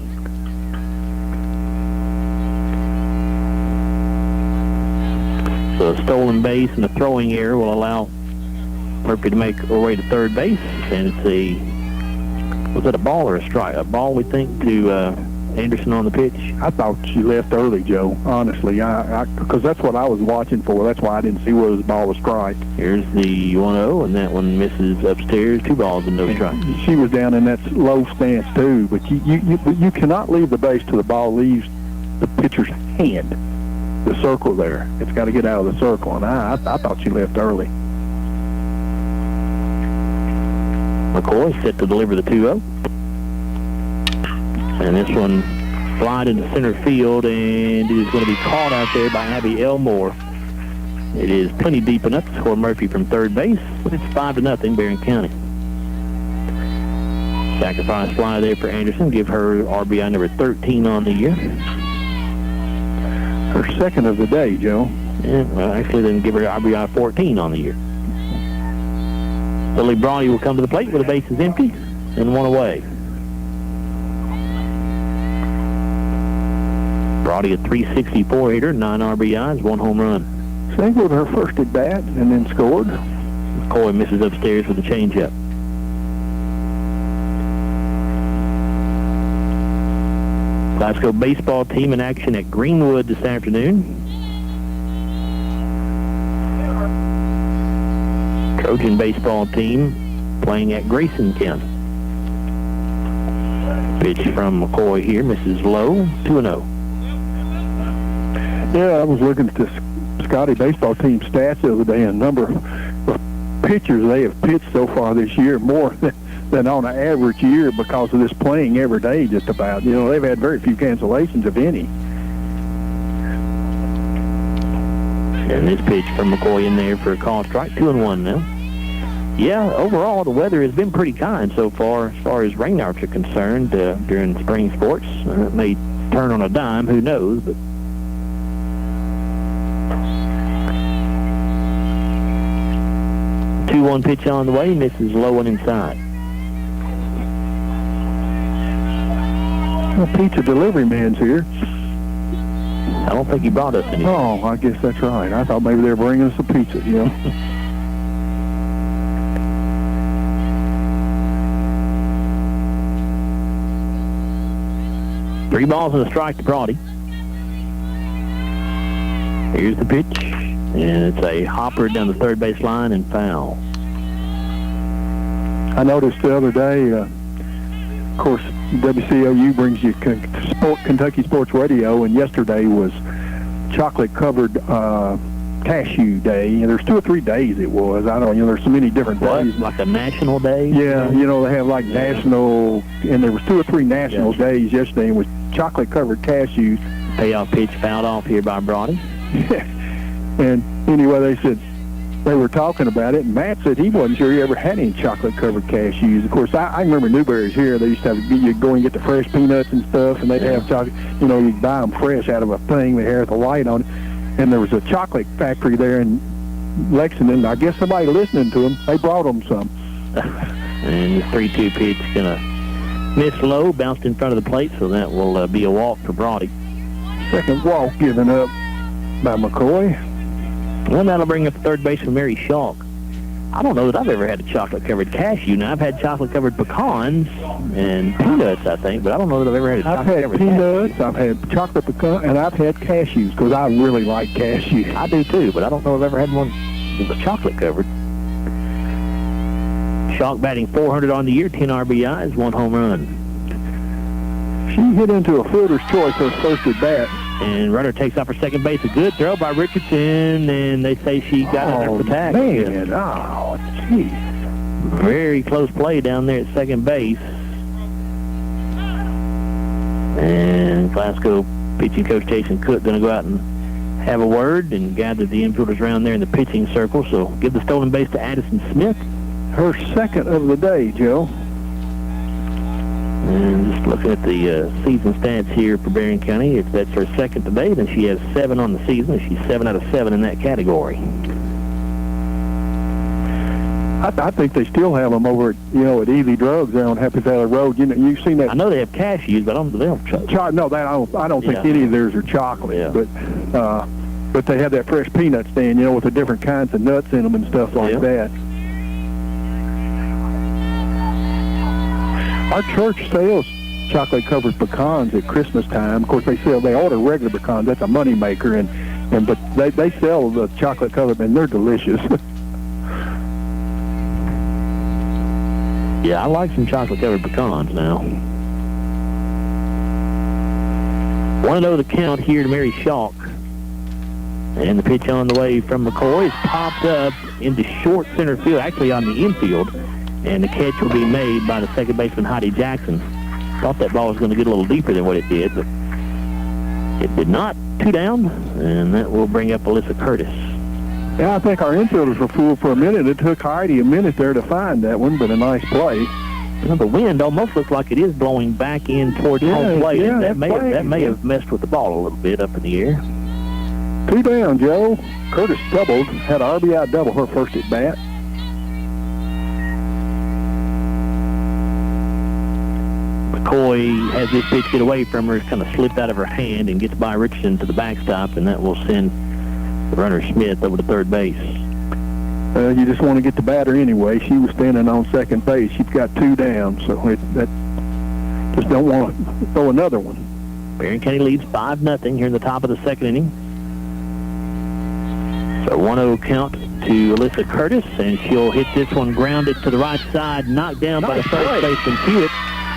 So a stolen base and a throwing error will allow Murphy to make her way to third base, and it's was it a ball or a strike? A ball, we think, to Anderson on the pitch.
I thought she left early, Joe, honestly, because that's what I was watching for. That's why I didn't see whether the ball was strike.
Here's the 1-0, and that one misses upstairs. 2 balls and no strike.
She was down in that low stance, too, but you cannot leave the base till the ball leaves the pitcher's hand, the circle there. It's got to get out of the circle, and I thought she left early.
McCoy set to deliver the 2-0. And this one flied into center field, and it is going to be caught out there by Abby Elmore. It is plenty deep enough to score Murphy from third base, but it's 5-0 Barren County. Sacrifice fly there for Anderson. Give her RBI number 13 on the year.
Her second of the day, Joe.
Yeah, well, actually, then give her RBI 14 on the year. Lily Brody will come to the plate with the bases empty and one away. Brody, a .364 hitter, 9 RBIs, 1 home run.
Singled her first at bat and then scored.
McCoy misses upstairs with a changeup. Glasgow baseball team in action at Greenwood this afternoon. Trojan baseball team playing at Grayson County. Pitch from McCoy here, misses low, 2-0.
Yeah, I was looking at this Scotty baseball team stats the other day, and a number of pitchers they have pitched so far this year more than on an average year because of this playing every day just about. You know, they've had very few cancellations, if any.
And this pitch from McCoy in there for a call strike, 2-1 now. Yeah, overall, the weather has been pretty kind so far as rainouts are concerned during spring sports. It may turn on a dime, who knows, but 2-1 pitch on the way, misses low and inside.
Well, pizza delivery man's here.
I don't think he brought us any.
Oh, I guess that's right. I thought maybe they were bringing us a pizza, you know.
3 balls and a strike to Brody. Here's the pitch, and it's a hopper down the third base line and foul.
I noticed the other day, of course, WCLU brings you Kentucky Sports Radio, and yesterday was chocolate-covered cashew day, and there's 2 or 3 days it was. I don't, you know, there's so many different days.
Like a national day?
Yeah, you know, they have like national, and there was 2 or 3 national days yesterday, and it was chocolate-covered cashews.
Payoff pitch fouled off here by Brody.
And anyway, they said, they were talking about it, and Matt said he wasn't sure he ever had any chocolate-covered cashews. Of course, I remember Newberry's here. They used to have, you'd go and get the fresh peanuts and stuff, and they'd have chocolate, you know, you'd buy them fresh out of a thing they had the light on it. And there was a chocolate factory there in Lexington. I guess somebody listening to them, they brought them some.
And the 3-2 pitch is going to miss low, bounced in front of the plate, so that will be a walk for Brody.
Second walk given up by McCoy.
Well, that'll bring up third baseman Mary Schalk. I don't know that I've ever had a chocolate-covered cashew. Now, I've had chocolate-covered pecans and peanuts, I think, but I don't know that I've ever had a chocolate-covered cashew.
I've had peanuts, I've had chocolate pecan, and I've had cashews, because I really like cashews.
I do, too, but I don't know if I've ever had one that was chocolate-covered. Schalk batting .400 on the year, 10 RBIs, 1 home run.
She hit into a fielder's choice her first at bat.
And runner takes off for second base. A good throw by Richardson, and they say she got under the tag.
Man. Oh, gee.
Very close play down there at second base. And Glasgow pitching coach Jason Cook going to go out and have a word and gather the infielders around there in the pitching circle. So give the stolen base to Addison Smith.
Her second of the day, Joe.
And just looking at the season stats here for Barren County, if that's her second today, then she has 7 on the season. She's 7 out of 7 in that category.
I think they still have them over at, you know, at Ely Drugs there on Happy Valley Road. You know, you've seen that.
I know they have cashews, but they don't chocolate.
No, that I don't think any of theirs are chocolate.
Yeah.
But they have that fresh peanut stand, you know, with the different kinds of nuts in them and stuff like that. Our church sells chocolate-covered pecans at Christmas time. Of course, they order regular pecans. That's a money maker, but they sell the chocolate-covered, and they're delicious.
Yeah, I like some chocolate-covered pecans now. 1-0 the count here to Mary Schalk. And the pitch on the way from McCoy is popped up into short center field, actually on the infield. And the catch will be made by the second baseman, Heidi Jackson. Thought that ball was going to get a little deeper than what it did, but it did not. 2 down, and that will bring up Alyssa Curtis.
Yeah, I think our infielders were fooled for a minute. It took Heidi a minute there to find that one, but a nice play.
Well, the wind almost looks like it is blowing back in towards home plate.
Yeah,
that may have messed with the ball a little bit up in the air.
2 down, Joe. Curtis doubled, had an RBI double her first at bat.
McCoy has this pitch get away from her. It's kind of slipped out of her hand and gets by Richardson to the backstop, and that will send the runner Smith over to third base.
You just want to get the batter anyway. She was standing on second base. She's got 2 down, so just don't want to throw another one.
Barren County leads 5-0 here in the top of the second inning. So 1-0 count to Alyssa Curtis, and she'll hit this one grounded to the right side, knocked down by the first baseman Hewitt.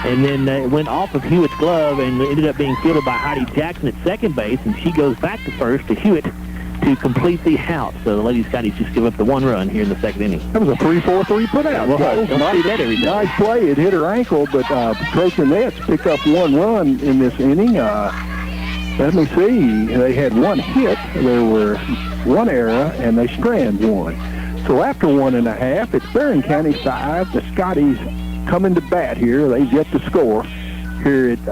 And then it went off of Hewitt's glove and ended up being fielded by Heidi Jackson at second base, and she goes back to first to Hewitt. to complete the house. So the Lady Scotties just give up the 1 run here in the 2nd inning.
That was a 3-4-3 put out.
Well, don't see that every day.
Nice play. It hit her ankle, but Trojan Nets pick up 1 run in this inning. Let me see. They had 1 hit. There were 1 error, and they strand 1. So after 1.5, it's Barren County 5. The Scotties coming to bat here. They've yet to score here at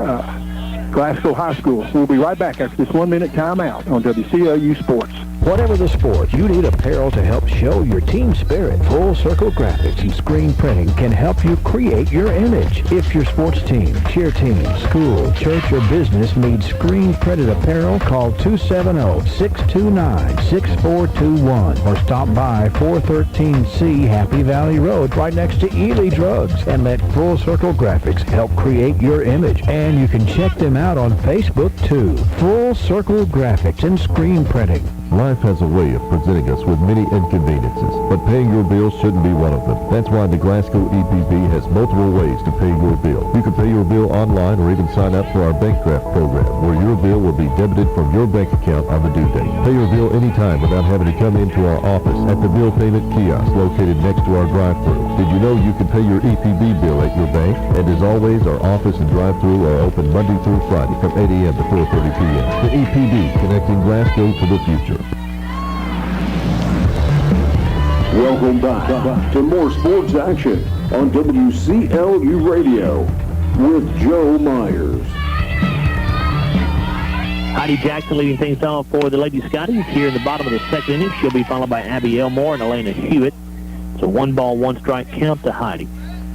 Glasgow High School. We'll be right back after this 1-minute timeout on WCLU Sports.
Whatever the sport, you need apparel to help show your team spirit. Full Circle Graphics and Screen Printing can help you create your image. If your sports team, cheer team, school, church, or business needs screen printed apparel, call 270-629-6421 or stop by 413C Happy Valley Road right next to Ely Drugs and let Full Circle Graphics help create your image. And you can check them out on Facebook too. Full Circle Graphics and Screen Printing.
Life has a way of presenting us with many inconveniences, but paying your bills shouldn't be one of them. That's why the Glasgow EPB has multiple ways to pay your bill. You can pay your bill online or even sign up for our bank draft program, where your bill will be debited from your bank account on the due date. Pay your bill anytime without having to come into our office at the bill payment kiosk located next to our drive-thru. Did you know you can pay your EPB bill at your bank? And as always, our office and drive-thru are open Monday through Friday from 8 a.m. to 4:30 p.m. The EPB, connecting Glasgow to the future.
Welcome back to more sports action on WCLU Radio with Joe Myers.
Heidi Jackson leading things off for the Lady Scotties here in the bottom of the 2nd inning. She'll be followed by Abby Elmore and Elena Hewitt. It's a 1-ball, 1-strike count to Heidi.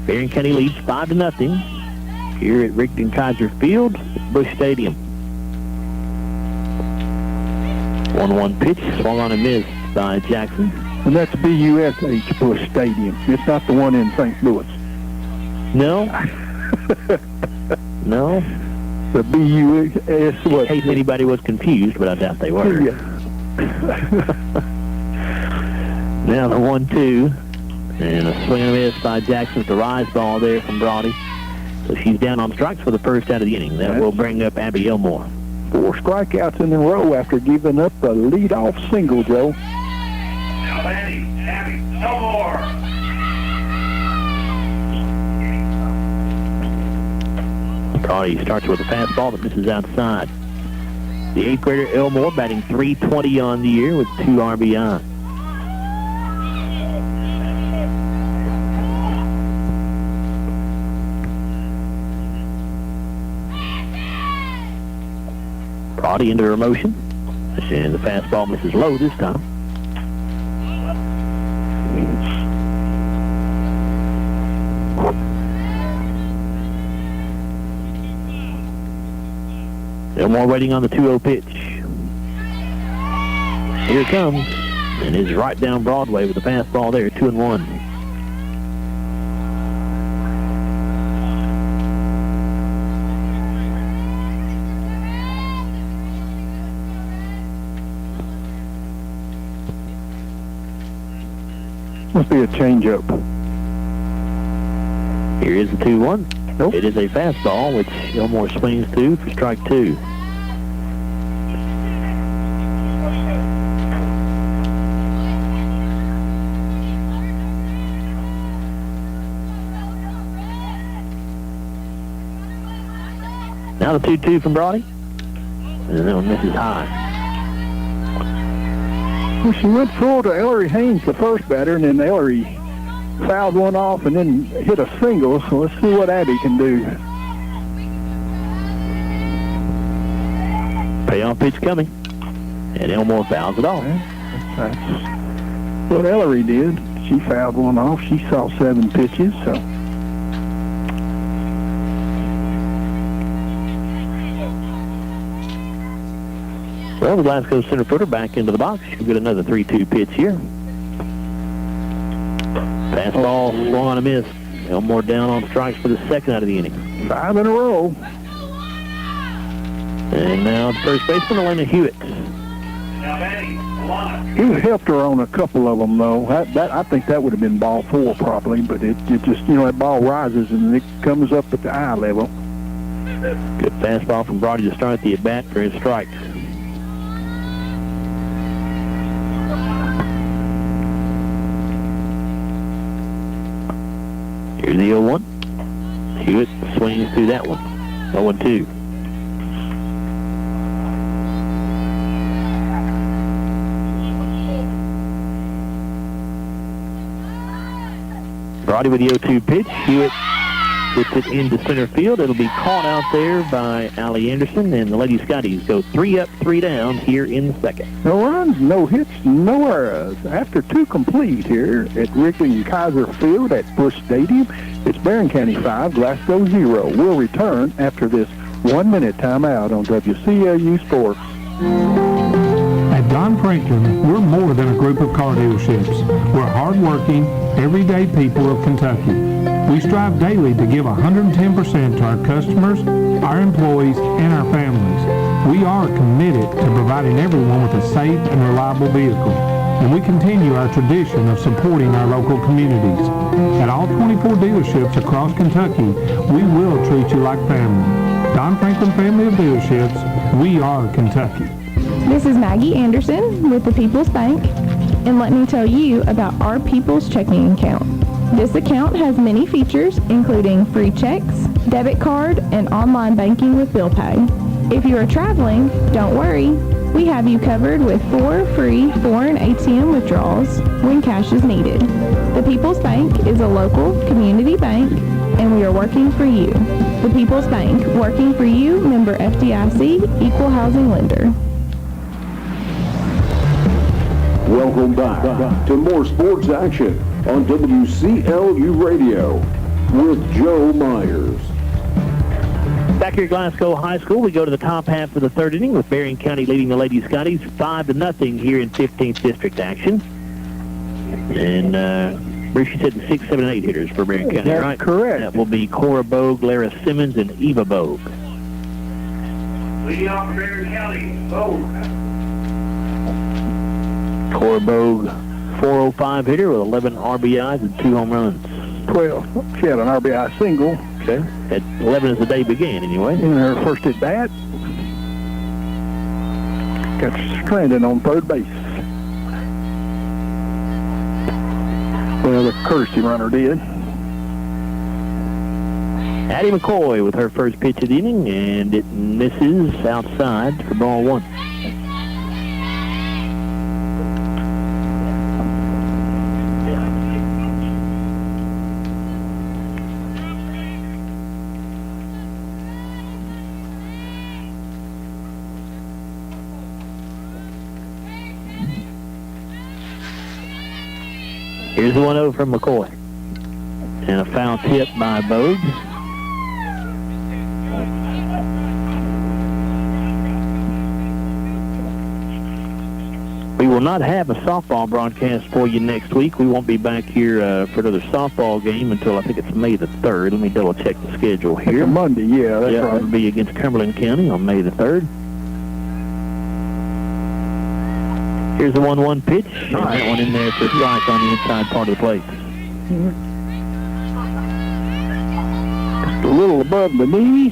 Barren County leads 5-0 here at Rigdon Kaiser Field at Bush Stadium. 1-1 pitch, swung on and missed by Jackson.
And that's BUSH Bush Stadium. It's not the one in St. Louis.
No. No.
The BUS. What?
In case anybody was confused, but I doubt they were.
Yeah.
Now the 1-2. And a swing and a miss by Jackson with the rise ball there from Brody. So she's down on strikes for the first out of the inning. That will bring up Abby Elmore.
4 strikeouts in a row after giving up a leadoff single, Joe.
Abby, no more.
Brody starts with a fastball that misses outside. The 8th grader Elmore batting .320 on the year with 2 RBI. Brody into her motion. And the fastball misses low this time. Elmore waiting on the 2-0 pitch. Here it comes. And it's right down Broadway with the fastball there, 2-1.
Must be a changeup.
Here is the 2-1.
Nope.
It is a fastball, which Elmore swings to for strike 2. Now the 2-2 from Brody. And that one misses high.
Well, she went full to Ellery Haynes, the first batter, and then Ellery fouled one off and then hit a single. So let's see what Abby can do.
Payoff pitch coming. And Elmore fouls it off.
That's what Ellery did. She fouled one off. She saw 7 pitches, so.
Well, the Glasgow center fielder back into the box. She'll get another 3-2 pitch here. Fastball swung on a miss. Elmore down on strikes for the second out of the inning.
5 in a row.
And now the first baseman, Elena Hewitt.
He helped her on a couple of them, though. I think that would have been ball 4 probably, but it just, you know, that ball rises and it comes up at the eye level.
Good fastball from Brody to start the at-bat for his strikes. Here's the 0-1. Hewitt swings through that one. 0-2. Brody with the 0-2 pitch. Hewitt gets it into center field. It'll be caught out there by Allie Anderson, and the Lady Scotties go 3 up, 3 down here in the second.
No runs, no hits, no errors. After 2 complete here at Wrigley and Kaiser Field at Busch Stadium, it's Barren County 5, Glasgow 0. We'll return after this 1-minute timeout on WCLU Sports.
At Don Franklin, we're more than a group of car dealerships. We're hardworking, everyday people of Kentucky. We strive daily to give 110% to our customers, our employees, and our families. We are committed to providing everyone with a safe and reliable vehicle, and we continue our tradition of supporting our local communities. At all 24 dealerships across Kentucky, we will treat you like family. Don Franklin Family of Dealerships, we are Kentucky.
This is Maggie Anderson with the People's Bank, and let me tell you about our People's Checking Account. This account has many features, including free checks, debit card, and online banking with bill pay. If you are traveling, don't worry. We have you covered with 4 free foreign ATM withdrawals when cash is needed. The People's Bank is a local community bank, and we are working for you. The People's Bank, working for you, member FDIC, equal housing lender.
Welcome back to more sports action on WCLU Radio with Joe Myers.
Back here at Glasgow High School, we go to the top half of the third inning with Barren County leading the Lady Scotties 5-0 here in 15th District action. And Bruce, you said 6, 7, and 8 hitters for Barren County,
That's
right?
correct.
That will be Cora Bogue, Lara Simmons, and Eva Bogue.
Leading off for Barren County, Bogue.
Cora Bogue, 405 hitter with 11 RBIs and 2 home runs.
12. She had an RBI single.
Okay. At 11 as the day began, anyway.
In her first at bat. Got stranded on third base. Well, the courtesy runner did.
Addie McCoy with her first pitch of the inning, and it misses outside for ball 1. Here's the 1-0 from McCoy. And a foul tip by Bogue. We will not have a softball broadcast for you next week. We won't be back here for another softball game until I think it's May the 3rd. Let me double check the schedule here.
It's a Monday, yeah, that's right.
It'll be against Cumberland County on May the 3rd. Here's the 1-1 pitch. And that one in there for a strike on the inside part of the plate.
Just a little above the knee.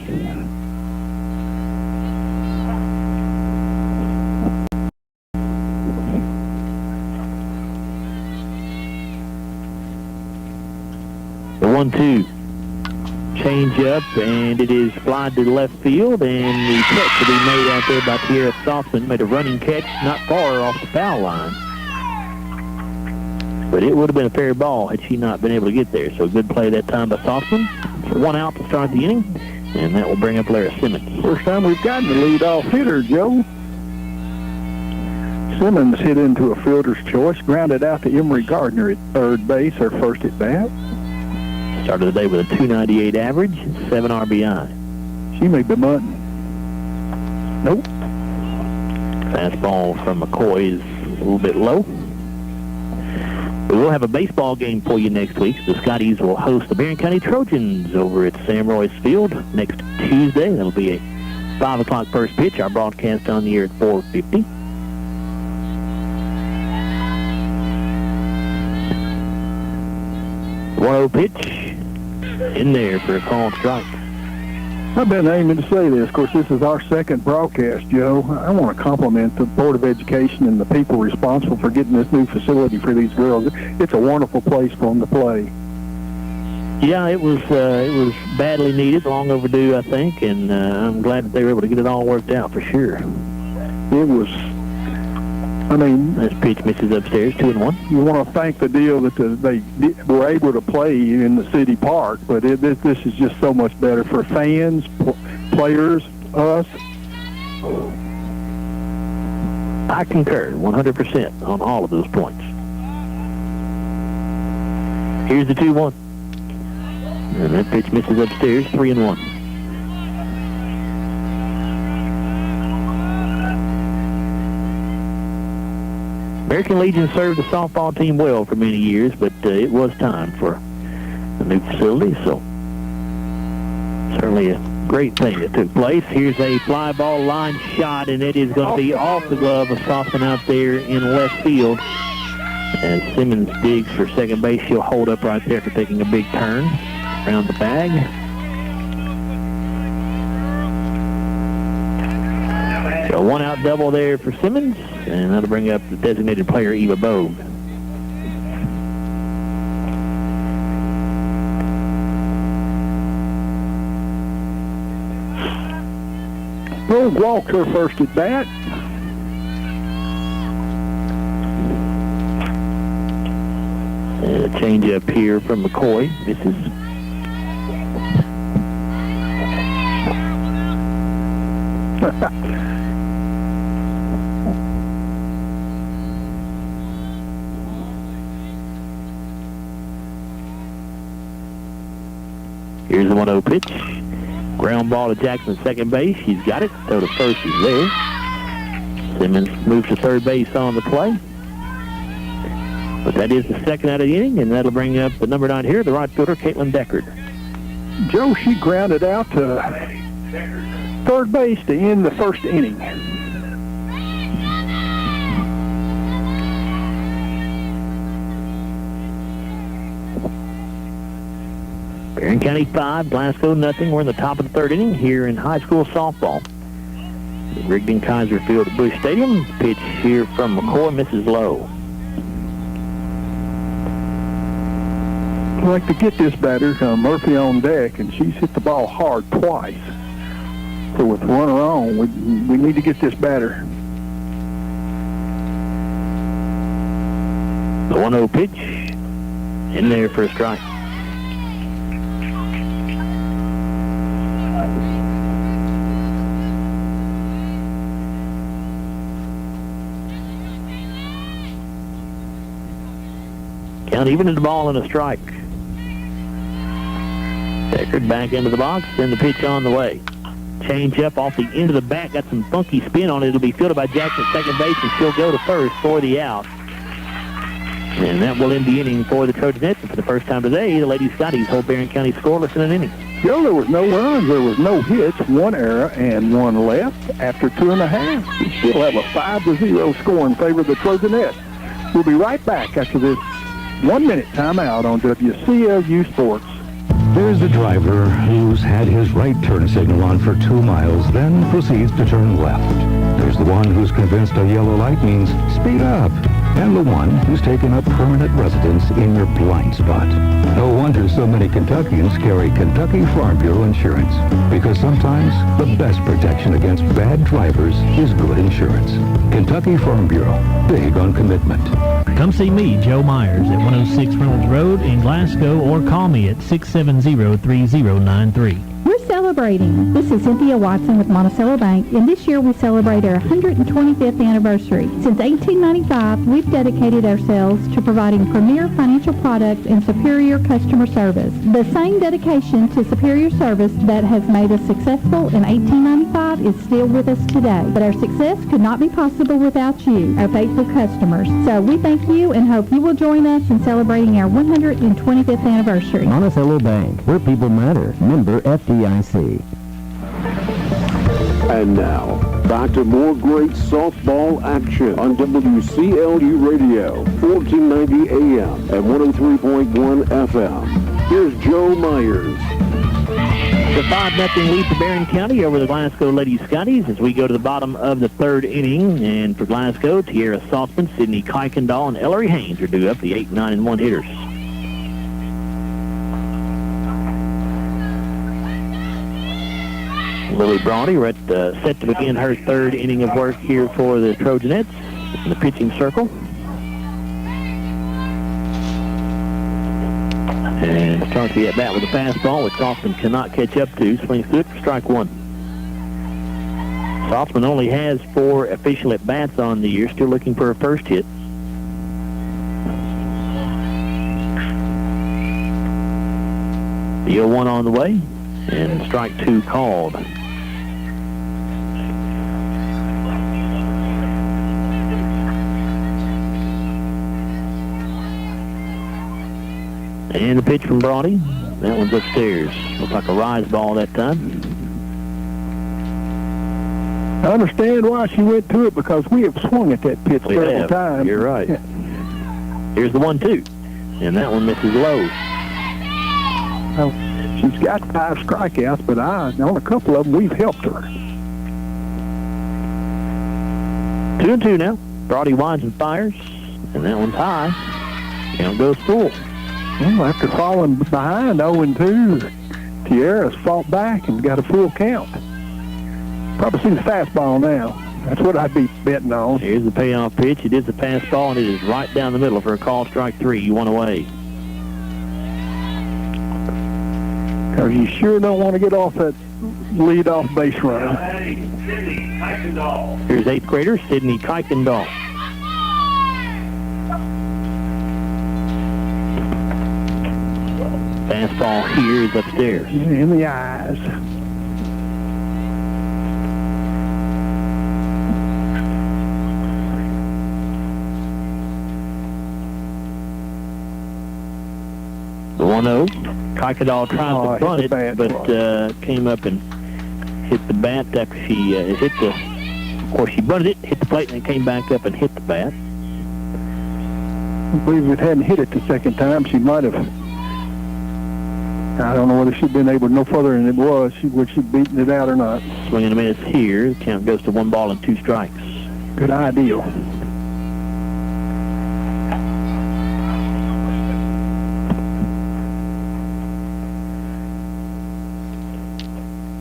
The 1-2. Change up, and it is flied to the left field, and the catch will be made out there by Tierra Softman. Made a running catch not far off the foul line. But it would have been a fair ball had she not been able to get there. So good play that time by Softman. 1 out to start the inning, and that will bring up Lara Simmons.
First time we've gotten the leadoff hitter, Joe. Simmons hit into a fielder's choice, grounded out to Emery Gardner at third base, her first at bat.
Started the day with a 298 average, 7 RBI.
She may be bunting. Nope.
Fastball from McCoy is a little bit low. We will have a baseball game for you next week. The Scotties will host the Barren County Trojans over at Sam Royce Field next Tuesday. That'll be a 5 o'clock first pitch. Our broadcast on the air at 4:50. One-0 pitch in there for a called strike.
I've been aiming to say this. Of course, this is our second broadcast, Joe. I want to compliment the Board of Education and the people responsible for getting this new facility for these girls. It's a wonderful place for them to play.
Yeah, it was badly needed, long overdue, I think, and I'm glad that they were able to get it all worked out for sure.
It was, I mean...
This pitch misses upstairs, 2-1.
You want to thank the deal that they were able to play in the city park, but this is just so much better for fans, players, us.
I concur 100% on all of those points. Here's the 2-1. And that pitch misses upstairs, 3-1. American Legion served the softball team well for many years, but it was time for a new facility, so certainly a great thing that took place. Here's a fly ball line shot, and it is going to be off the glove of Soften out there in left field. As Simmons digs for second base, she'll hold up right there for taking a big turn around the bag. So one out double there for Simmons, and that'll bring up the designated player, Eva Bogue.
Bogue walked her first at bat.
And a change up here from McCoy. Misses. Here's the 1-0 pitch. Ground ball to Jackson, second base. She's got it. Throw to first is there. Simmons moves to third base on the play. But that is the second out of the inning, and that'll bring up the number 9 here, the right fielder, Caitlin Deckard.
Joe, she grounded out to third base to end the first inning.
Barren County 5, Glasgow nothing. We're in the top of the third inning here in high school softball. Rigdon Kaiser Field at Bush Stadium. Pitch here from McCoy, misses low.
I'd like to get this batter, Murphy on deck, and she's hit the ball hard twice. So with runner on, we need to get this batter.
The 1-0 pitch in there for a strike. Count even at the ball and a strike. Deckard back into the box, then the pitch on the way. Change up off the end of the bat, got some funky spin on it. It'll be fielded by Jackson, second base, and she'll go to first for the out. And that will end the inning for the Trojanets. And for the first time today, the Lady Scotties hold Barren County scoreless in an inning.
Joe, there was no runs, there was no hits, one error and one left after 2.5. We still have a 5-0 score in favor of the Trojanets. We'll be right back after this 1-minute timeout on WCLU Sports.
There's the driver who's had his right turn signal on for 2 miles, then proceeds to turn left. There's the one who's convinced a yellow light means speed up. And the one who's taken up permanent residence in your blind spot. No wonder so many Kentuckians carry Kentucky Farm Bureau insurance. Because sometimes the best protection against bad drivers is good insurance. Kentucky Farm Bureau, big on commitment.
Come see me, Joe Myers, at 106 Reynolds Road in Glasgow, or call me at 670-3093.
We're celebrating. This is Cynthia Watson with Monticello Bank, and this year we celebrate our 125th anniversary. Since 1895, we've dedicated ourselves to providing premier financial products and superior customer service. The same dedication to superior service that has made us successful in 1895 is still with us today. But our success could not be possible without you, our faithful customers. So we thank you and hope you will join us in celebrating our 125th anniversary.
Monticello Bank, where people matter. Member FDIC.
And now, back to more great softball action on WCLU Radio, 1490 AM and 103.1 FM. Here's Joe Myers.
The 5-0 lead for Barren County over the Glasgow Lady Scotties as we go to the bottom of the third inning. And for Glasgow, Tierra Saltzman, Sydney Kuykendall, and Ellery Haynes are due up, the 8, 9, and 1 hitters. Lily Brawdy set to begin her third inning of work here for the Trojanettes in the pitching circle. And starts the at-bat with a fastball, which Softman cannot catch up to. Swings through it for strike one. Softman only has 4 official at-bats on the year, still looking for a first hit. The 0-1 on the way, and strike 2 called. And the pitch from Brawdy. That one's upstairs. Looks like a rise ball that time.
I understand why she went to it, because we have swung at that pitch several times.
You're right. Here's the 1-2. And that one misses low.
Well, she's got 5 strikeouts, but on a couple of them, we've helped her.
2-2 now. Brawdy winds and fires. And that one's high. Count goes full.
Well, after falling behind 0-2, Tierra's fought back and got a full count. Probably see the fastball now. That's what I'd be betting on.
Here's the payoff pitch. It is the fastball, and it is right down the middle for a call, strike 3. 1 away.
Because you sure don't want to get off that lead-off base run.
Here's 8th grader Sydney Kuykendall. Fastball here is upstairs.
In the eyes.
The 1-0. Kuykendall tries to bunt it, but came up and hit the bat after she hit the... Of course, she bunted it, hit the plate, and then came back up and hit the bat.
I believe if it hadn't hit it the second time, she might have... I don't know whether she'd been able to no further than it was. Would she beaten it out or not?
Swing and a miss here. The count goes to 1 ball and 2 strikes.
Good idea.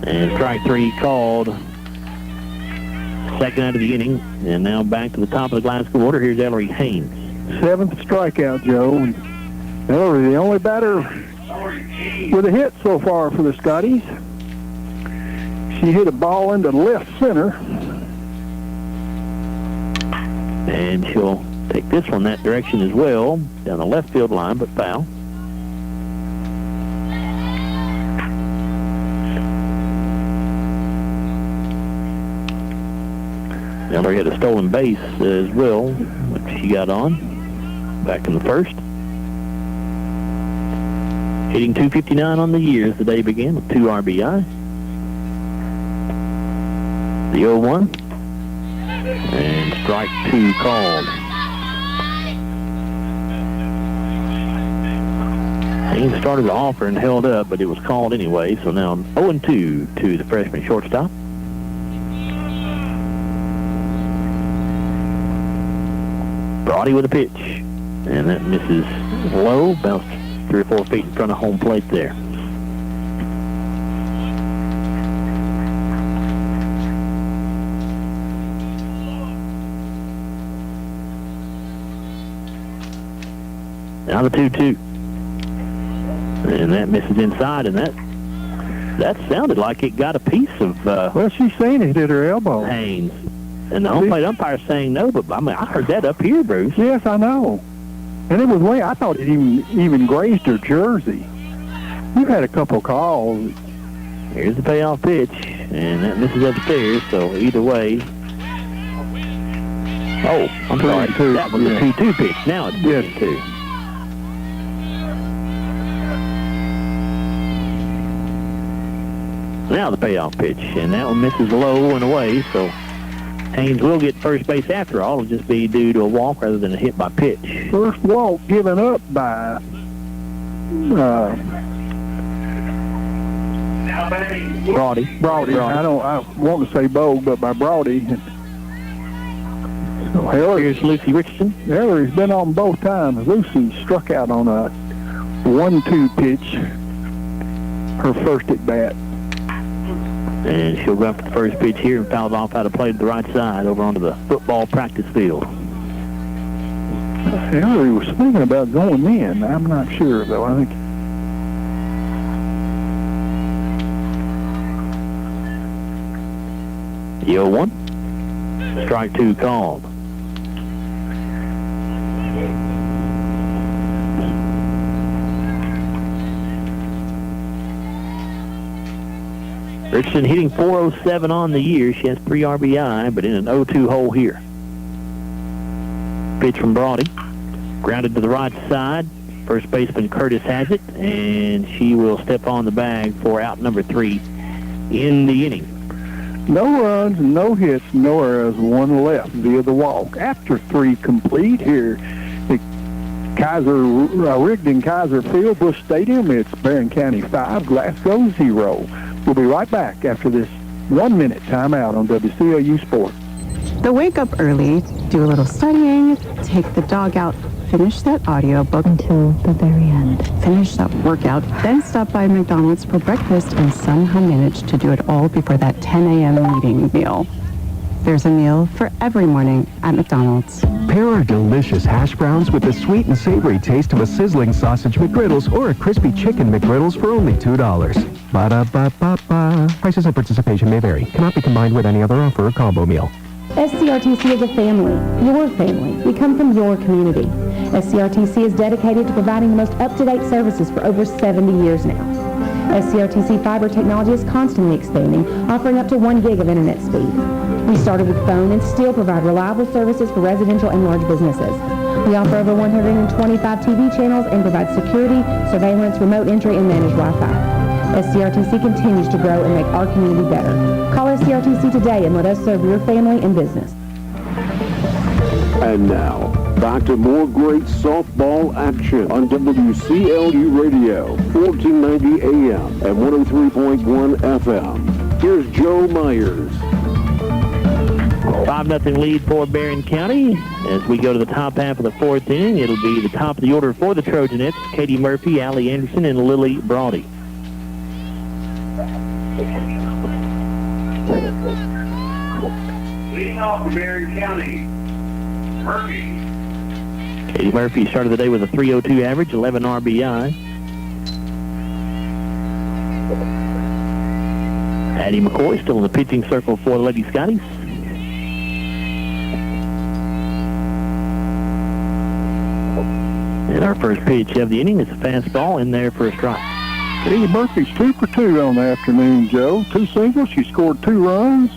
And strike 3 called. Second out of the inning. And now back to the top of the Glasgow order. Here's Ellery Haynes.
7th strikeout, Joe. And Ellery, the only batter with a hit so far for the Scotties. She hit a ball into left center.
And she'll take this one that direction as well, down the left field line, but foul. Ellery had a stolen base as well, which she got on back in the first. Hitting .259 on the year as the day began with 2 RBI. The 0-1. And strike 2 called. Haynes started to offer and held up, but it was called anyway, so now 0-2 to the freshman shortstop. Brawdy with a pitch. And that misses low, bounced 3 or 4 feet in front of home plate there. Now the 2-2. And that misses inside, and that sounded like it got a piece of...
well, she's seen it at her elbow.
Haynes. And the home plate umpire saying no, but I mean, I heard that up here, Bruce.
Yes, I know. And it was way, I thought it even grazed her jersey. You've had a couple calls.
Here's the payoff pitch, and that misses upstairs, so either way. Oh, I'm sorry. That was a 2-2 pitch. Now it's 2-2. Now the payoff pitch, and that one misses low and away, so Haynes will get first base after all. It'll just be due to a walk rather than a hit by pitch.
First walk given up by
Brawdy.
I want to say Bogue, but by Brawdy. So
here's Lucy Richardson.
Ellery's been on both times. Lucy struck out on a 1-2 pitch, her first at bat.
And she'll go after the first pitch here and foul it off out of play to the right side over onto the football practice field.
Hillary was thinking about going in. I'm not sure, though. I think
the 0-1. Strike 2 called. Richardson hitting .407 on the year. She has 3 RBI, but in an 0-2 hole here. Pitch from Brody. Grounded to the right side. First baseman Curtis has it, and she will step on the bag for out number 3 in the inning.
no runs, no hits, no errors, 1 left via the walk. After 3 complete here at Rigdon Kaiser Field, Bush Stadium, it's Barren County 5, Glasgow 0. We'll be right back after this 1-minute timeout on WCLU Sports.
So wake up early, do a little studying, take the dog out, finish that audiobook until the very end. Finish that workout, then stop by McDonald's for breakfast and somehow manage to do it all before that 10 a.m. meeting meal. There's a meal for every morning at McDonald's.
Pair our delicious hash browns with the sweet and savory taste of a sizzling sausage McGriddles or a crispy chicken McGriddles for only $2. Ba-da-ba-ba-ba. Prices and participation may vary. Cannot be combined with any other offer or combo meal.
SCRTC is a family, your family. We come from your community. SCRTC is dedicated to providing the most up-to-date services for over 70 years now. SCRTC fiber technology is constantly expanding, offering up to 1 gig of internet speed. We started with phone and still provide reliable services for residential and large businesses. We offer over 125 TV channels and provide security, surveillance, remote entry, and managed Wi-Fi. SCRTC continues to grow and make our community better. Call SCRTC today and let us serve your family and business.
And now, back to more great softball action on WCLU Radio, 1490 AM and 103.1 FM. Here's Joe Myers.
5-0 lead for Barren County. As we go to the top half of the 4th inning, it'll be the top of the order for the Trojanettes: Katie Murphy, Allie Anderson, and Lily Brody.
Leading off for Barren County, Murphy.
Katie Murphy started the day with a .302 average, 11 RBI. Addie McCoy still in the pitching circle for the Lady Scotties. And our first pitch of the inning is a fastball in there for a strike.
Katie Murphy's 2 for 2 on the afternoon, Joe. 2 singles. She scored 2 runs.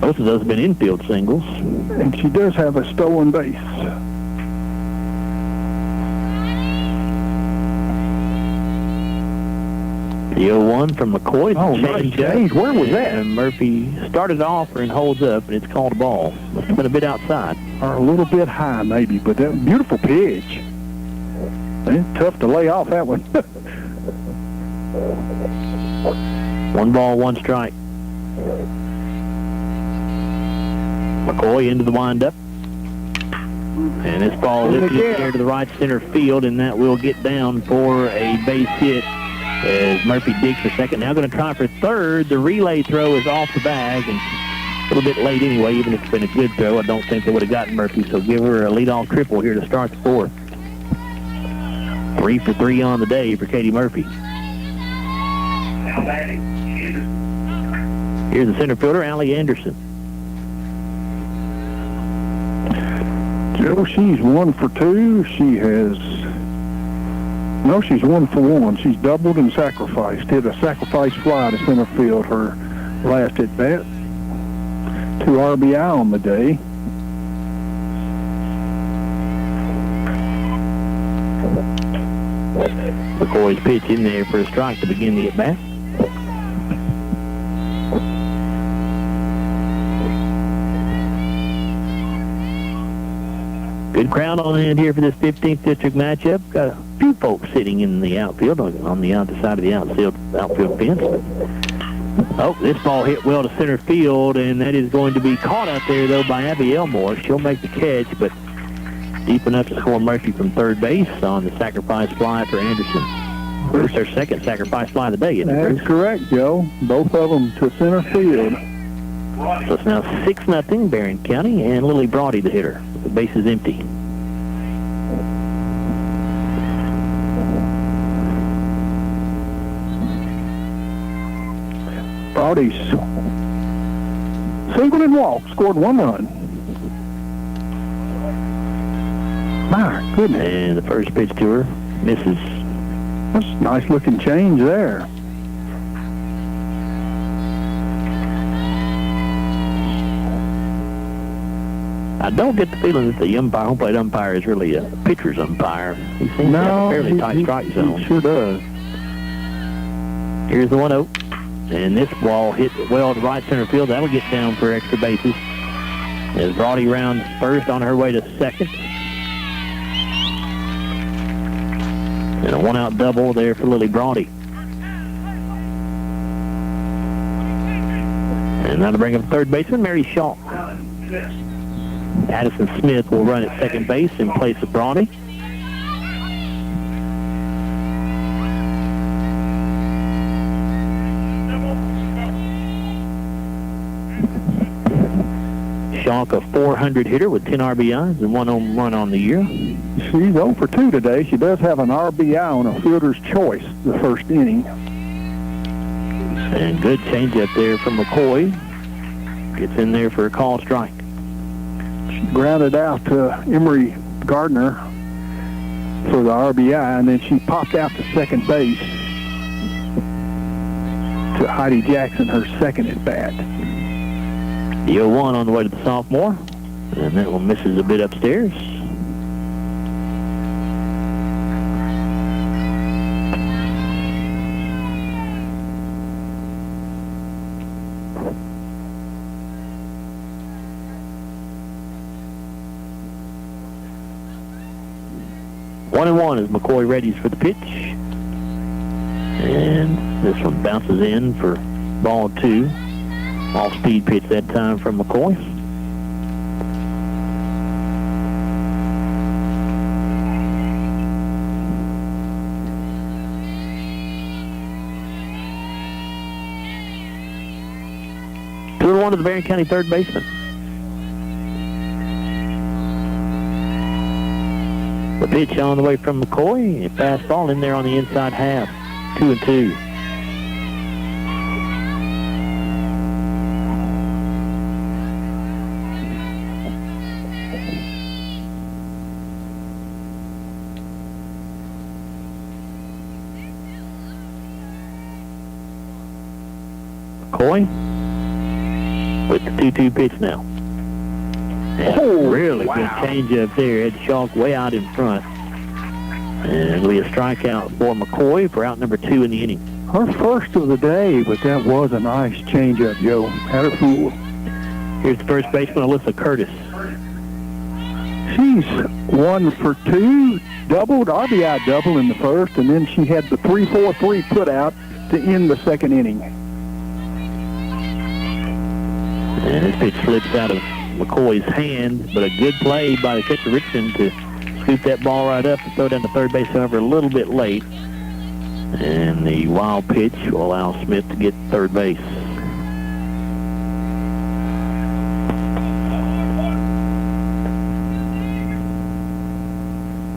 Both of those have been infield singles.
And she does have a stolen base.
The 0-1 from McCoy.
Oh, nice change. Where was that?
And Murphy started off and holds up, and it's called a ball. Must have been a bit outside.
Or a little bit high, maybe, but that beautiful pitch. It's tough to lay off that one.
1 ball, 1 strike. McCoy into the windup. And this ball lifted there to the right center field, and that will get down for a base hit as Murphy digs for second. Now going to try for third. The relay throw is off the bag, and a little bit late anyway. Even if it's been a good throw, I don't think they would have gotten Murphy, so give her a leadoff triple here to start the 4th. 3 for 3 on the day for Katie Murphy. Here's the center fielder, Allie Anderson.
Joe, she's 1 for 2. She has... No, she's 1 for 1. She's doubled and sacrificed. Hit a sacrifice fly to center field her last at bat. 2 RBI on the day.
McCoy's pitch in there for a strike to begin the at-bat. Good crowd on hand here for this 15th district matchup. Got a few folks sitting in the outfield on the outside of the outfield fence. Oh, this ball hit well to center field, and that is going to be caught out there, though, by Abby Elmore. She'll make the catch, but deep enough to score Murphy from third base on the sacrifice fly for Anderson. First or second sacrifice fly of the day, isn't it, Bruce?
That's correct, Joe. Both of them to center field.
So it's now 6-0, Barren County, and Lily Brody, the hitter. The base is empty.
Brody's singled and walked, scored 1 run. My goodness.
And the first pitch to her misses.
That's a nice looking change there.
I don't get the feeling that the home plate umpire is really a pitcher's umpire. He seems to have a fairly tight strike zone.
He sure does.
Here's the 1-0. And this ball hit well to right center field. That'll get down for extra bases. As Brody rounds first on her way to second. And a 1-out double there for Lily Brody. And now to bring up third baseman, Mary Shaw. Addison Smith will run at second base in place of Brody. Shaw, a 400 hitter with 10 RBIs and 1 home run on the year.
She's 0 for 2 today. She does have an RBI on a fielder's choice the first inning.
And good changeup there from McCoy. Gets in there for a call strike.
She grounded out to Emery Gardner for the RBI, and then she popped out to second base to Heidi Jackson, her second at bat.
The 0-1 on the way to the sophomore. And that one misses a bit upstairs. One and one as McCoy readies for the pitch. And this one bounces in for ball 2. Off-speed pitch that time from McCoy. Two and one to the Barren County third baseman. The pitch on the way from McCoy. A fastball in there on the inside half. 2-2. McCoy with the 2-2 pitch now. And really good changeup there. Had Schalk way out in front. And it'll be a strikeout for McCoy for out number 2 in the inning.
Her first of the day, but that was a nice changeup, Joe. Had her fooled.
Here's the first baseman, Alyssa Curtis.
She's 1 for 2, doubled, RBI double in the first, and then she had the 3-4-3 put out to end the second inning.
And this pitch slips out of McCoy's hand, but a good play by the catcher Richardson to scoop that ball right up and throw down to third base, however, a little bit late. And the wild pitch will allow Smith to get third base.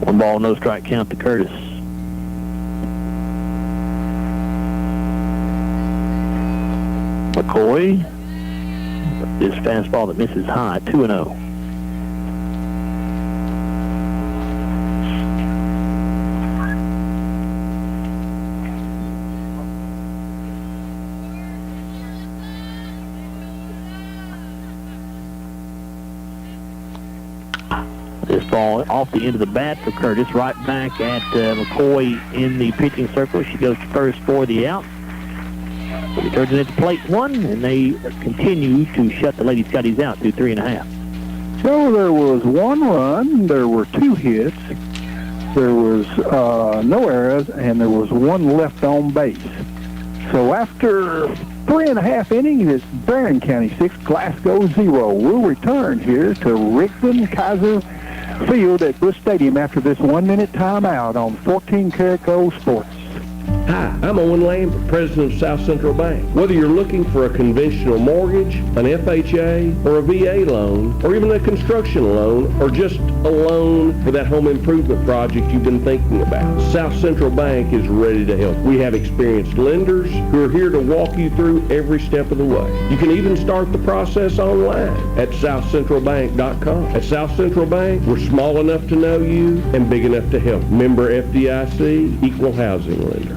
One ball, no strike count to Curtis. McCoy, this fastball that misses high, 2-0. This ball off the end of the bat for Curtis, right back at McCoy in the pitching circle. She goes to first for the out. But he turns it into plate 1, and they continue to shut the Lady Scotties out to 3.5.
So there was 1 run, there were 2 hits, there was no errors, and there was 1 left on base. So after 3.5 innings, it's Barren County 6, Glasgow 0. We'll return here to Rigdon Kaiser Field at Bush Stadium after this 1-minute timeout on 14 Karat Gold Sports.
Hi, I'm Owen Lambert, President of South Central Bank. Whether you're looking for a conventional mortgage, an FHA, or a VA loan, or even a construction loan, or just a loan for that home improvement project you've been thinking about, South Central Bank is ready to help. We have experienced lenders who are here to walk you through every step of the way. You can even start the process online at southcentralbank.com. At South Central Bank, we're small enough to know you and big enough to help. Member FDIC, equal housing lender.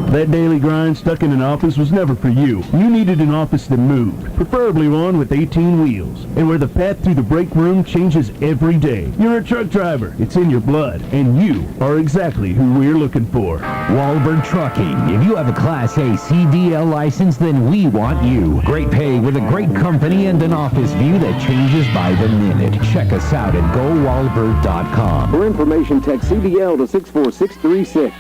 That daily grind stuck in an office was never for you. You needed an office that moved, preferably one with 18 wheels, and where the path through the break room changes every day. You're a truck driver. It's in your blood, and you are exactly who we're looking for.
Wahlberg Trucking. If you have a Class A CDL license, then we want you. Great pay with a great company and an office view that changes by the minute. Check us out at GoWahlberg.com.
For information, text CDL to 64636.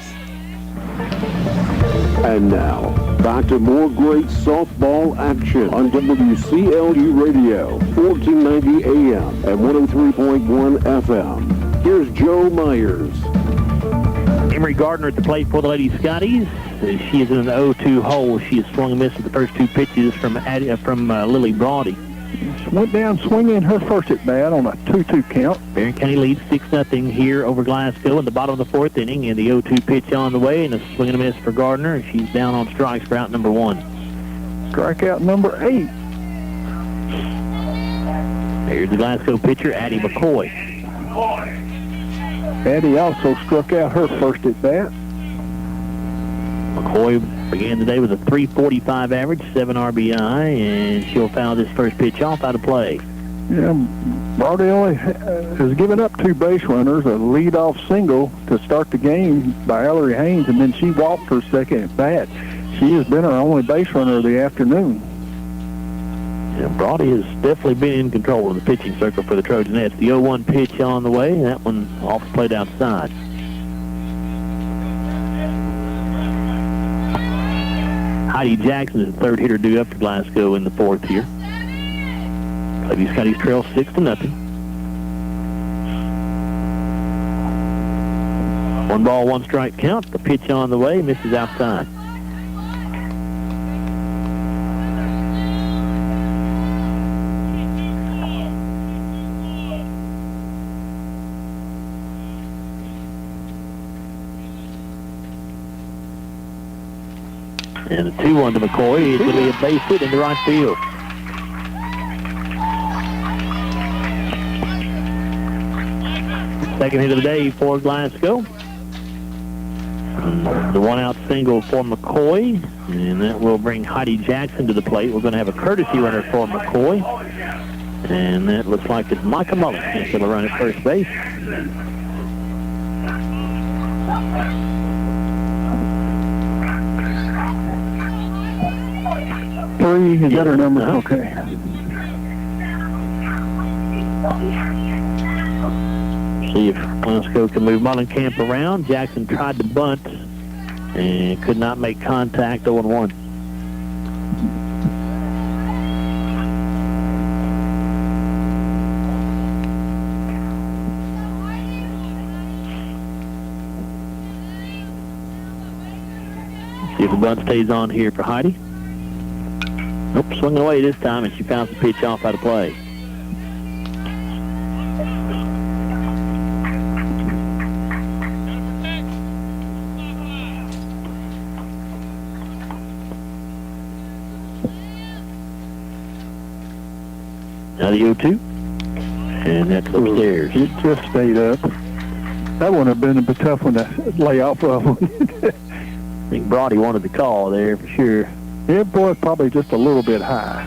And now, back to more great softball action on WCLU Radio, 1490 AM and 103.1 FM. Here's Joe Myers.
Emery Gardner at the plate for the Lady Scotties. She is in an 0-2 hole. She has swung and missed with the first two pitches from Lily Brody.
She went down swinging her first at bat on a 2-2 count.
Barren County leads 6-0 here over Glasgow in the bottom of the fourth inning, and the 0-2 pitch on the way, and a swing and a miss for Gardner, and she's down on strikes for out number 1.
Strikeout number 8.
Here's the Glasgow pitcher, Addie McCoy.
Addie also struck out her first at bat.
McCoy began today with a .345 average, 7 RBI, and she'll foul this first pitch off out of play.
Yeah, Brody only has given up 2 base runners, a leadoff single to start the game by Ellery Haynes, and then she walked her second at bat. She has been our only base runner of the afternoon.
Yeah, Brody has definitely been in control of the pitching circle for the Trojanettes. The 0-1 pitch on the way, and that one off the plate outside. Heidi Jackson is the third hitter due up to Glasgow in the fourth here. Lady Scotties trail 6-0. 1 ball, 1 strike count. The pitch on the way, misses outside. And a 2-1 to McCoy. It's going to be a base hit into right field. Second hit of the day for Glasgow. The 1-out single for McCoy, and that will bring Heidi Jackson to the plate. We're going to have a courtesy runner for McCoy, and that looks like it's Micah Mullen that's going to run at first base.
Three, is that her number? Okay.
See if Glasgow can move Mullenkamp around. Jackson tried to bunt and could not make contact. 0-1. See if the bunt stays on here for Heidi. Nope, swinging away this time, and she fouls the pitch off out of play. Now the 0-2, and that's upstairs.
It just stayed up. That would have been a bit tough one to lay off of.
I think Brody wanted the call there for sure.
Yeah, boy, probably just a little bit high.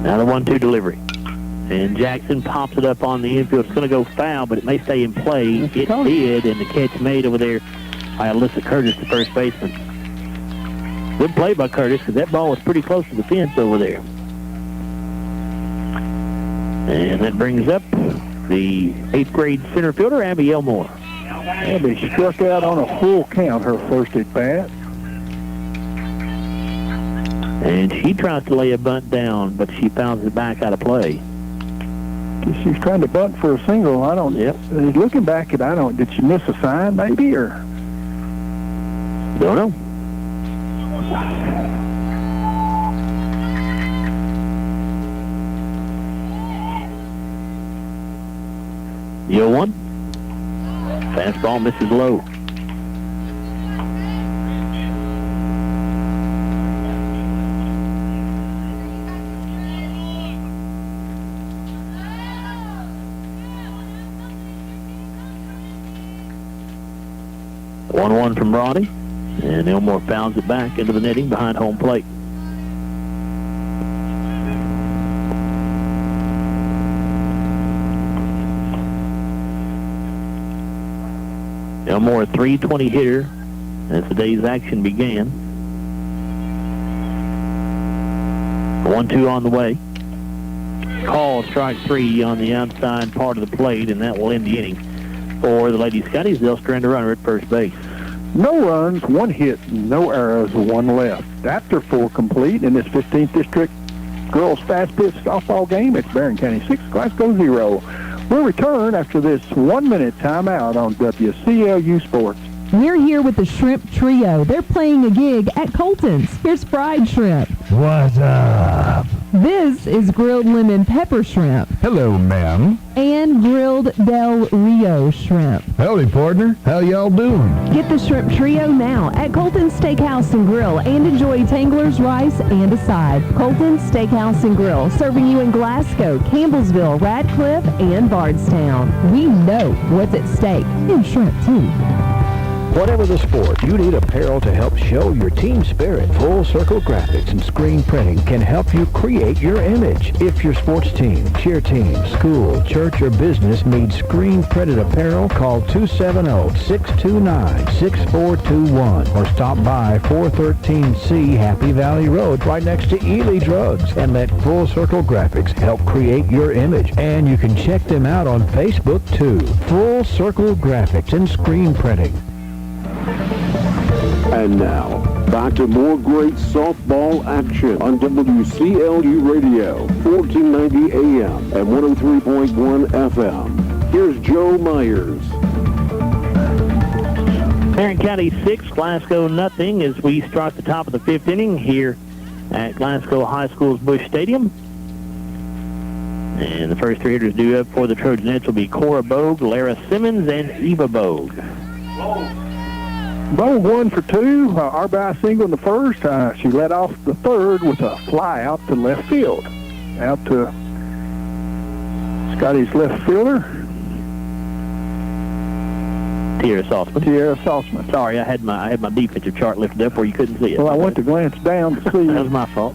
Now the 1-2 delivery. And Jackson pops it up on the infield. It's going to go foul, but it may stay in play. It did, and the catch made over there by Alyssa Curtis, the first baseman. Good play by Curtis, because that ball was pretty close to the fence over there. And that brings up the 8th grade center fielder, Abby Elmore.
Abby struck out on a full count her first at bat.
And she tries to lay a bunt down, but she fouls it back out of play.
She's trying to bunt for a single. I don't.
Yep.
Looking back at, did she miss a sign maybe, or?
Don't know. The 0-1. Fastball misses low. One from Roddy, and Elmore fouls it back into the netting behind home plate. Elmore, a .320 hitter as the day's action began. 1-2 on the way. Call strike 3 on the outside part of the plate, and that will end the inning. For the Lady Scotties, they'll strand a runner at first base.
No runs, 1 hit, no errors, 1 left. After 4 complete in this 15th District Girls Fast Pitch Softball game, it's Barren County 6, Glasgow 0. We'll return after this 1-minute timeout on WCLU Sports.
We're here with the Shrimp Trio. They're playing a gig at Colton's. Here's fried shrimp.
What's up?
This is grilled lemon pepper shrimp.
Hello, ma'am.
And grilled Del Rio shrimp.
Howdy, partner. How y'all doing?
Get the Shrimp Trio now at Colton's Steakhouse and Grill and enjoy Tangler's rice and a side. Colton's Steakhouse and Grill, serving you in Glasgow, Campbellsville, Radcliffe, and Bardstown. We know what's at stake in shrimp, too.
Whatever the sport, you need apparel to help show your team spirit. Full Circle Graphics and Screen Printing can help you create your image. If your sports team, cheer team, school, church, or business needs screen-printed apparel, call 270-629-6421 or stop by 413C Happy Valley Road right next to Ely Drugs and let Full Circle Graphics help create your image. And you can check them out on Facebook, too. Full Circle Graphics and Screen Printing.
And now, back to more great softball action on WCLU Radio, 1490 AM and 103.1 FM. Here's Joe Myers.
Barren County 6, Glasgow nothing as we start the top of the 5th inning here at Glasgow High School's Bush Stadium. And the first 3 hitters due up for the Trojanets will be Cora Bogue, Lara Simmons, and Eva Bogue.
Bogue 1 for 2, RBI single in the first. She led off the third with a fly out to left field. Out to Scotty's left fielder.
Tierra
Saltzman.
Sorry, I had my defensive chart lifted up where you couldn't see it.
Well, I went to glance down to see.
That was my fault.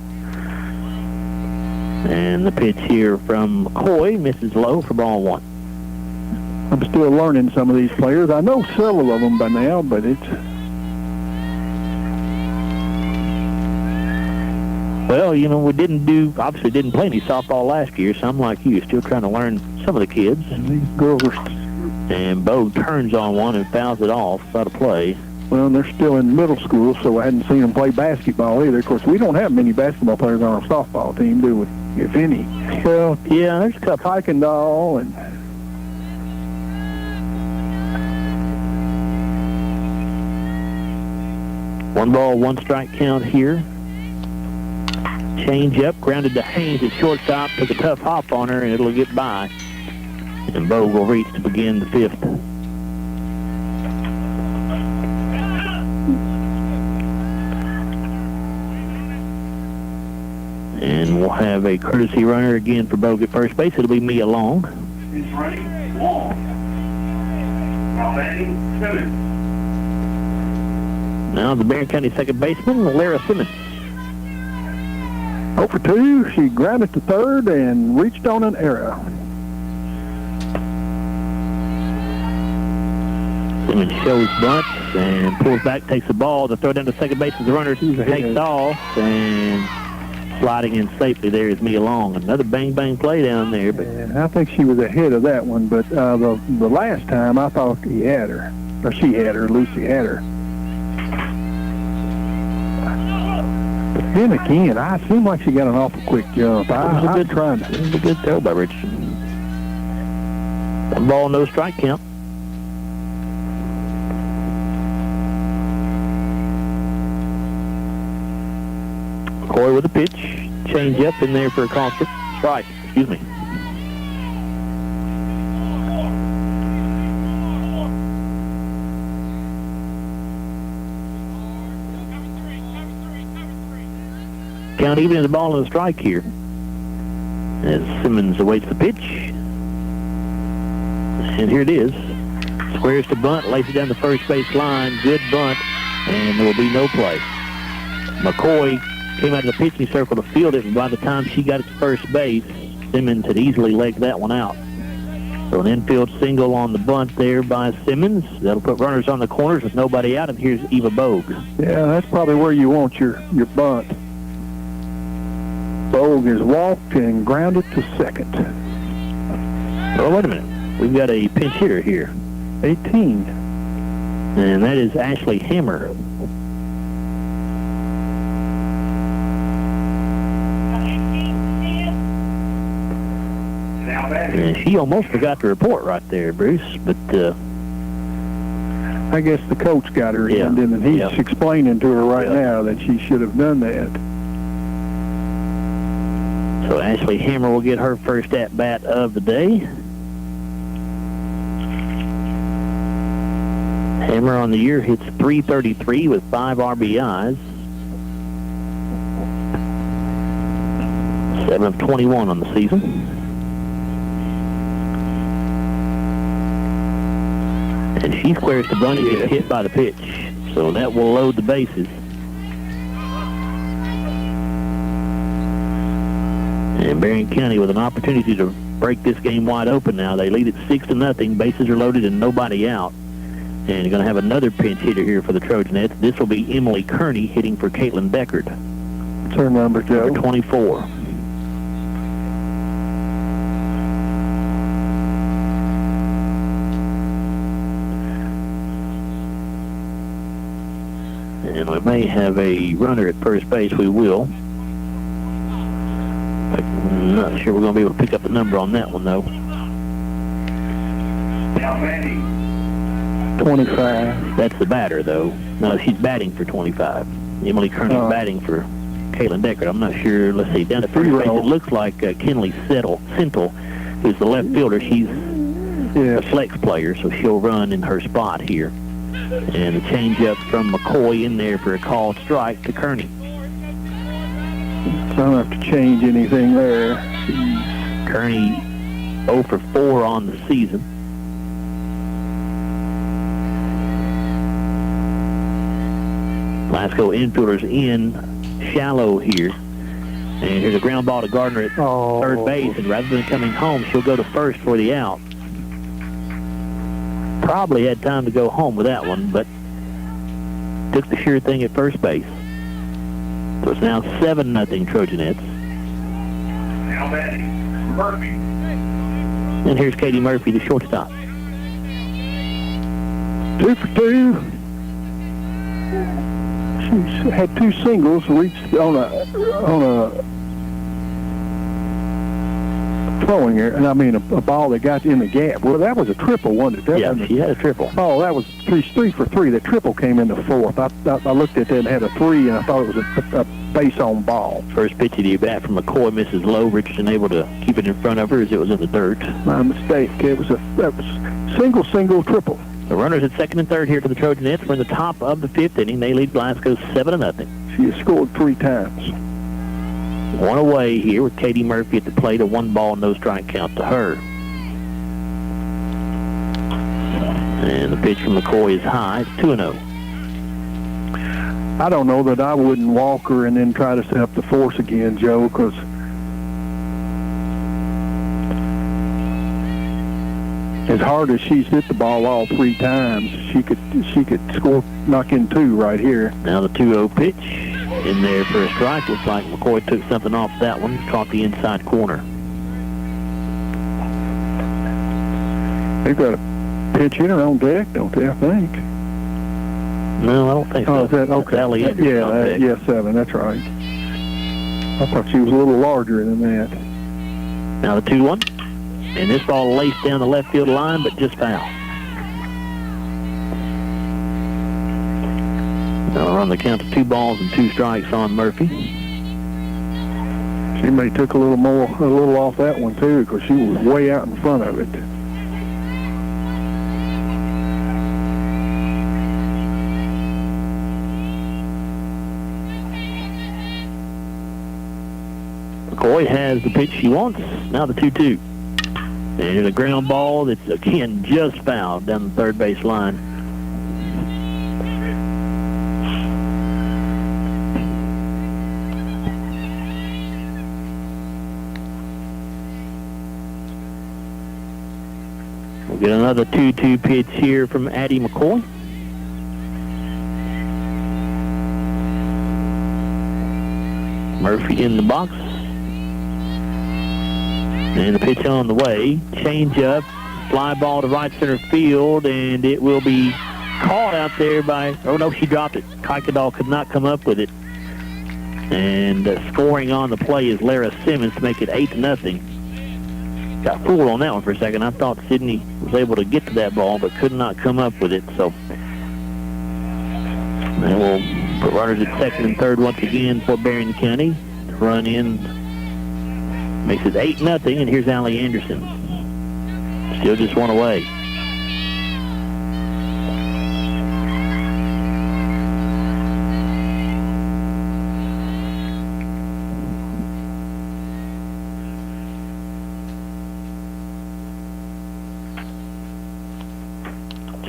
And the pitch here from McCoy misses low for ball 1.
I'm still learning some of these players. I know several of them by now, but it's...
Well, you know, we obviously didn't play any softball last year, so I'm like you, still trying to learn some of the kids.
And these girls are...
And Bo turns on one and fouls it off out of play.
Well, they're still in middle school, so I hadn't seen them play basketball either. Of course, we don't have many basketball players on our softball team, do we? If any. Well,
yeah, there's a couple.
Kuykendall and...
1 ball, 1 strike count here. Change up, grounded to Haynes at shortstop, took a tough hop on her, and it'll get by. And Bogue will reach to begin the 5th. And we'll have a courtesy runner again for Bogue at first base. It'll be Mia Long.
It's running Long. Now batting Simmons.
Now the Barren County second baseman, Lara Simmons.
0 for 2. She grounded to third and reached on an error.
Simmons shows bunt and pulls back, takes the ball. The throw down to second base as the runner takes off, and sliding in safely there is Mia Long. Another bang-bang play down there. But
I think she was ahead of that one, but the last time I thought he had her. Or she had her, Lucy had her. But then again, I seemed like she got an awful quick jump.
It was a good throw by Richardson. ball, no strike count. McCoy with a pitch. Change up in there for a call strike. Excuse me. Count even as a ball and a strike here. As Simmons awaits the pitch. And here it is. Squares to bunt, lays it down the first base line. Good bunt, and there will be no play. McCoy came out of the pitching circle to field it, and by the time she got it to first base, Simmons had easily legged that one out. So an infield single on the bunt there by Simmons. That'll put runners on the corners with nobody out, and here's Eva Bogue.
Yeah, that's probably where you want your bunt. Bogue is walked and grounded to second.
Oh, wait a minute. We've got a pinch hitter here.
18.
And that is Ashley Hammer. And she almost forgot to report right there, Bruce, but
I guess the coach got her in, and he's explaining to her right now that she should have done that.
So Ashley Hammer will get her first at-bat of the day. Hammer on the year hits .333 with 5 RBIs. 7 of 21 on the season. And she squares the bunt and gets hit by the pitch. So that will load the bases. And Barren County with an opportunity to break this game wide open now. They lead it 6-0. Bases are loaded and nobody out. And you're going to have another pinch hitter here for the Trojanettes. This will be Emily Kearney hitting for Caitlin Deckard.
What's her number, Joe?
Number 24. And we may have a runner at first base. We will. I'm not sure we're going to be able to pick up the number on that one, though.
25.
That's the batter, though. No, she's batting for 25. Emily Kearney's batting for Caitlin Deckard. I'm not sure. Let's see. Down at first base, it looks like Kenley Sentle, who's the left fielder. She's a flex player, so she'll run in her spot here. And the changeup from McCoy in there for a called strike to Kearney.
So I don't have to change anything there.
Kearney 0 for 4 on the season. Glasgow infielders in shallow here. And here's a ground ball to Gardner at third base. And rather than coming home, she'll go to first for the out. Probably had time to go home with that one, but took the sure thing at first base. So it's now 7-0 Trojanettes.
Now batting, Murphy.
And here's Katie Murphy, the shortstop.
2 for 2. She had 2 singles, reached on a throwing her, and I mean a ball that got in the gap. Well, that was a triple, wasn't it?
Yeah, she had a triple.
Oh, that was 3 for 3. The triple came in the fourth. I looked at that and had a 3, and I thought it was a base on ball.
First pitch of the bat from McCoy, Mrs. Lowe. Richardson able to keep it in front of her as it was in the dirt.
My mistake. That was single, triple.
The runners at second and third here for the Trojanettes. We're in the top of the 5th inning. They lead Glasgow 7-0.
She has scored 3 times.
One away here with Katie Murphy at the plate. A 1-ball, no strike count to her. And the pitch from McCoy is high. It's 2-0.
I don't know that I wouldn't walk her and then try to set up the force again, Joe, because as hard as she's hit the ball all 3 times, she could score, knock in 2 right here.
Now the 2-0 pitch in there for a strike. Looks like McCoy took something off that one, caught the inside corner.
They've got a pitch hitter on deck, don't they, I think?
No, I don't think so.
Oh, is that okay?
Sally Anderson on deck.
Yeah, 7, that's right. I thought she was a little larger than that.
Now the 2-1. And this ball laced down the left field line, but just foul. Now on the count of 2 balls and 2 strikes on Murphy.
She may took a little off that one too, because she was way out in front of it.
McCoy has the pitch she wants. Now the 2-2. And a ground ball that's, again, just fouled down the third base line. We'll get another 2-2 pitch here from Addie McCoy. Murphy in the box. And the pitch on the way. Change up. Fly ball to right center field. And it will be caught out there by... Oh, no, she dropped it. Kuykendall could not come up with it. And scoring on the play is Lara Simmons to make it 8-0. Got fooled on that one for a second. I thought Sydney was able to get to that ball, but could not come up with it. So they will put runners at second and third once again for Barren County. Run in makes it 8-0, and here's Allie Anderson. Still just one away.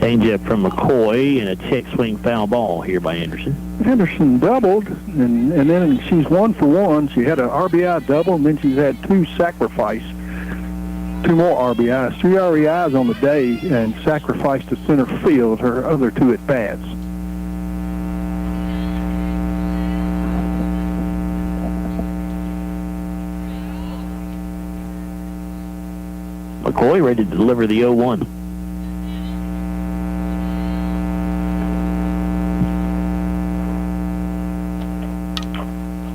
Changeup from McCoy and a check swing foul ball here by Anderson.
Anderson doubled, and then she's 1 for 1. She had an RBI double, and then she's had 2 sacrifice, 2 more RBIs, 3 RBIs on the day, and sacrificed to center field her other 2 at bats.
McCoy ready to deliver the 0-1.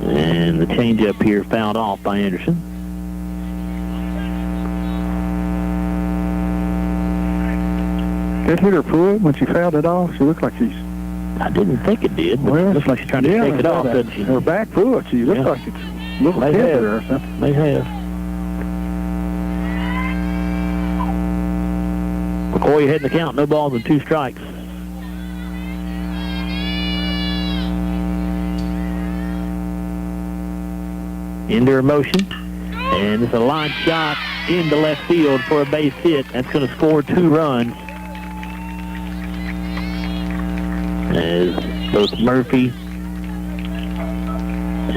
And the changeup here fouled off by Anderson.
It hit her foot when she fouled it off. She looked like she's...
I didn't think it did, but it looks like she's trying to take it off, doesn't she?
Her back foot, she looks like it's a little tender or something.
May have. McCoy ahead in the count, no balls and 2 strikes. Into her motion, and it's a line shot into left field for a base hit. That's going to score 2 runs. As both Murphy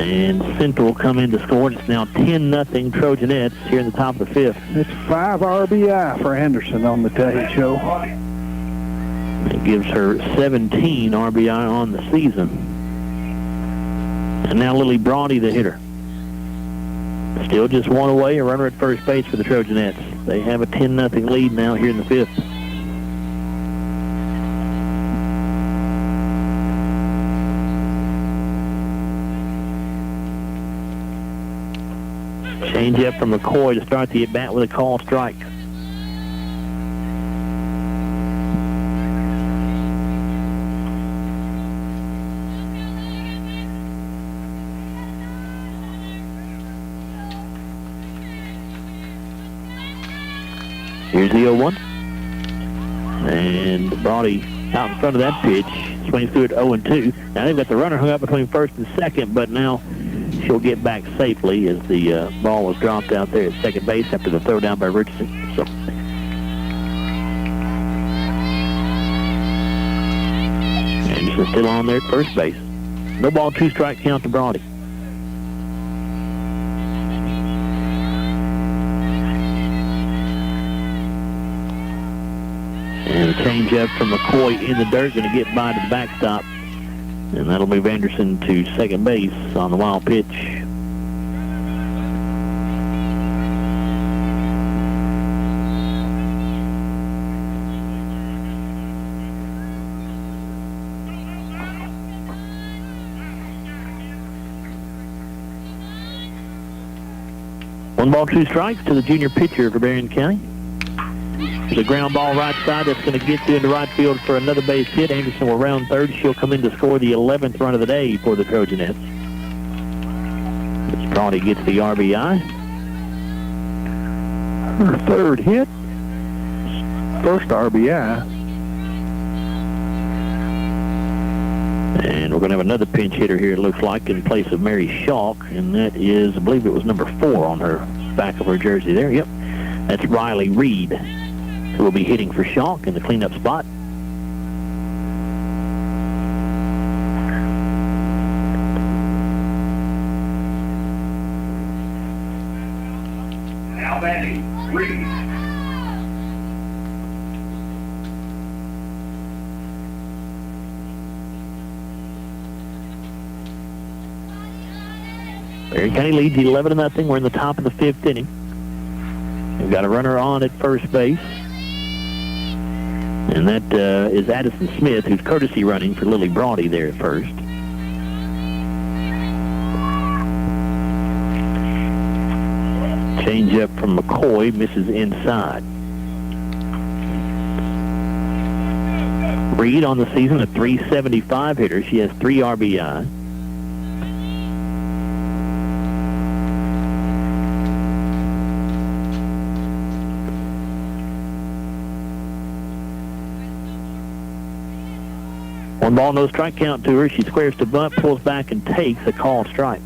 and Central come in to score. It's now 10-0 Trojanettes here in the top of the 5th.
It's 5 RBI for Anderson on the day, Joe.
It gives her 17 RBI on the season. And now Lily Brawdy, the hitter. Still just 1 away, a runner at first base for the Trojanettes. They have a 10-0 lead now here in the 5th. Change up from McCoy to start the at-bat with a call strike. Here's the 0-1. And Brawdy out in front of that pitch. Swings through it 0-2. Now they've got the runner hung up between first and second, but now she'll get back safely as the ball was dropped out there at second base after the throw down by Richardson. So Anderson still on there at first base. No ball, 2 strike count to Brawdy. And a change up from McCoy in the dirt, going to get by to the backstop. And that'll move Anderson to second base on the wild pitch. 1 ball, 2 strikes to the junior pitcher for Barren County. There's a ground ball right side that's going to get to into right field for another base hit. Anderson will round third. She'll come in to score the 11th run of the day for the Trojanettes. Brawley gets the RBI.
Her third hit. First RBI.
And we're going to have another pinch hitter here, it looks like, in place of Mary Schalk. And that is, I believe it was number 4 on her back of her jersey there. Yep. That's Riley Reed, who will be hitting for Schalk in the cleanup spot.
Now batting, Reed.
Barren County leads 11-0. We're in the top of the 5th inning. We've got a runner on at first base. And that is Addison Smith, who's courtesy running for Lily Brawley there at first. Change up from McCoy, misses inside. Reed on the season, a .375 hitter. She has 3 RBI. One ball, no strike count to her. She squares to bunt, pulls back, and takes a called strike.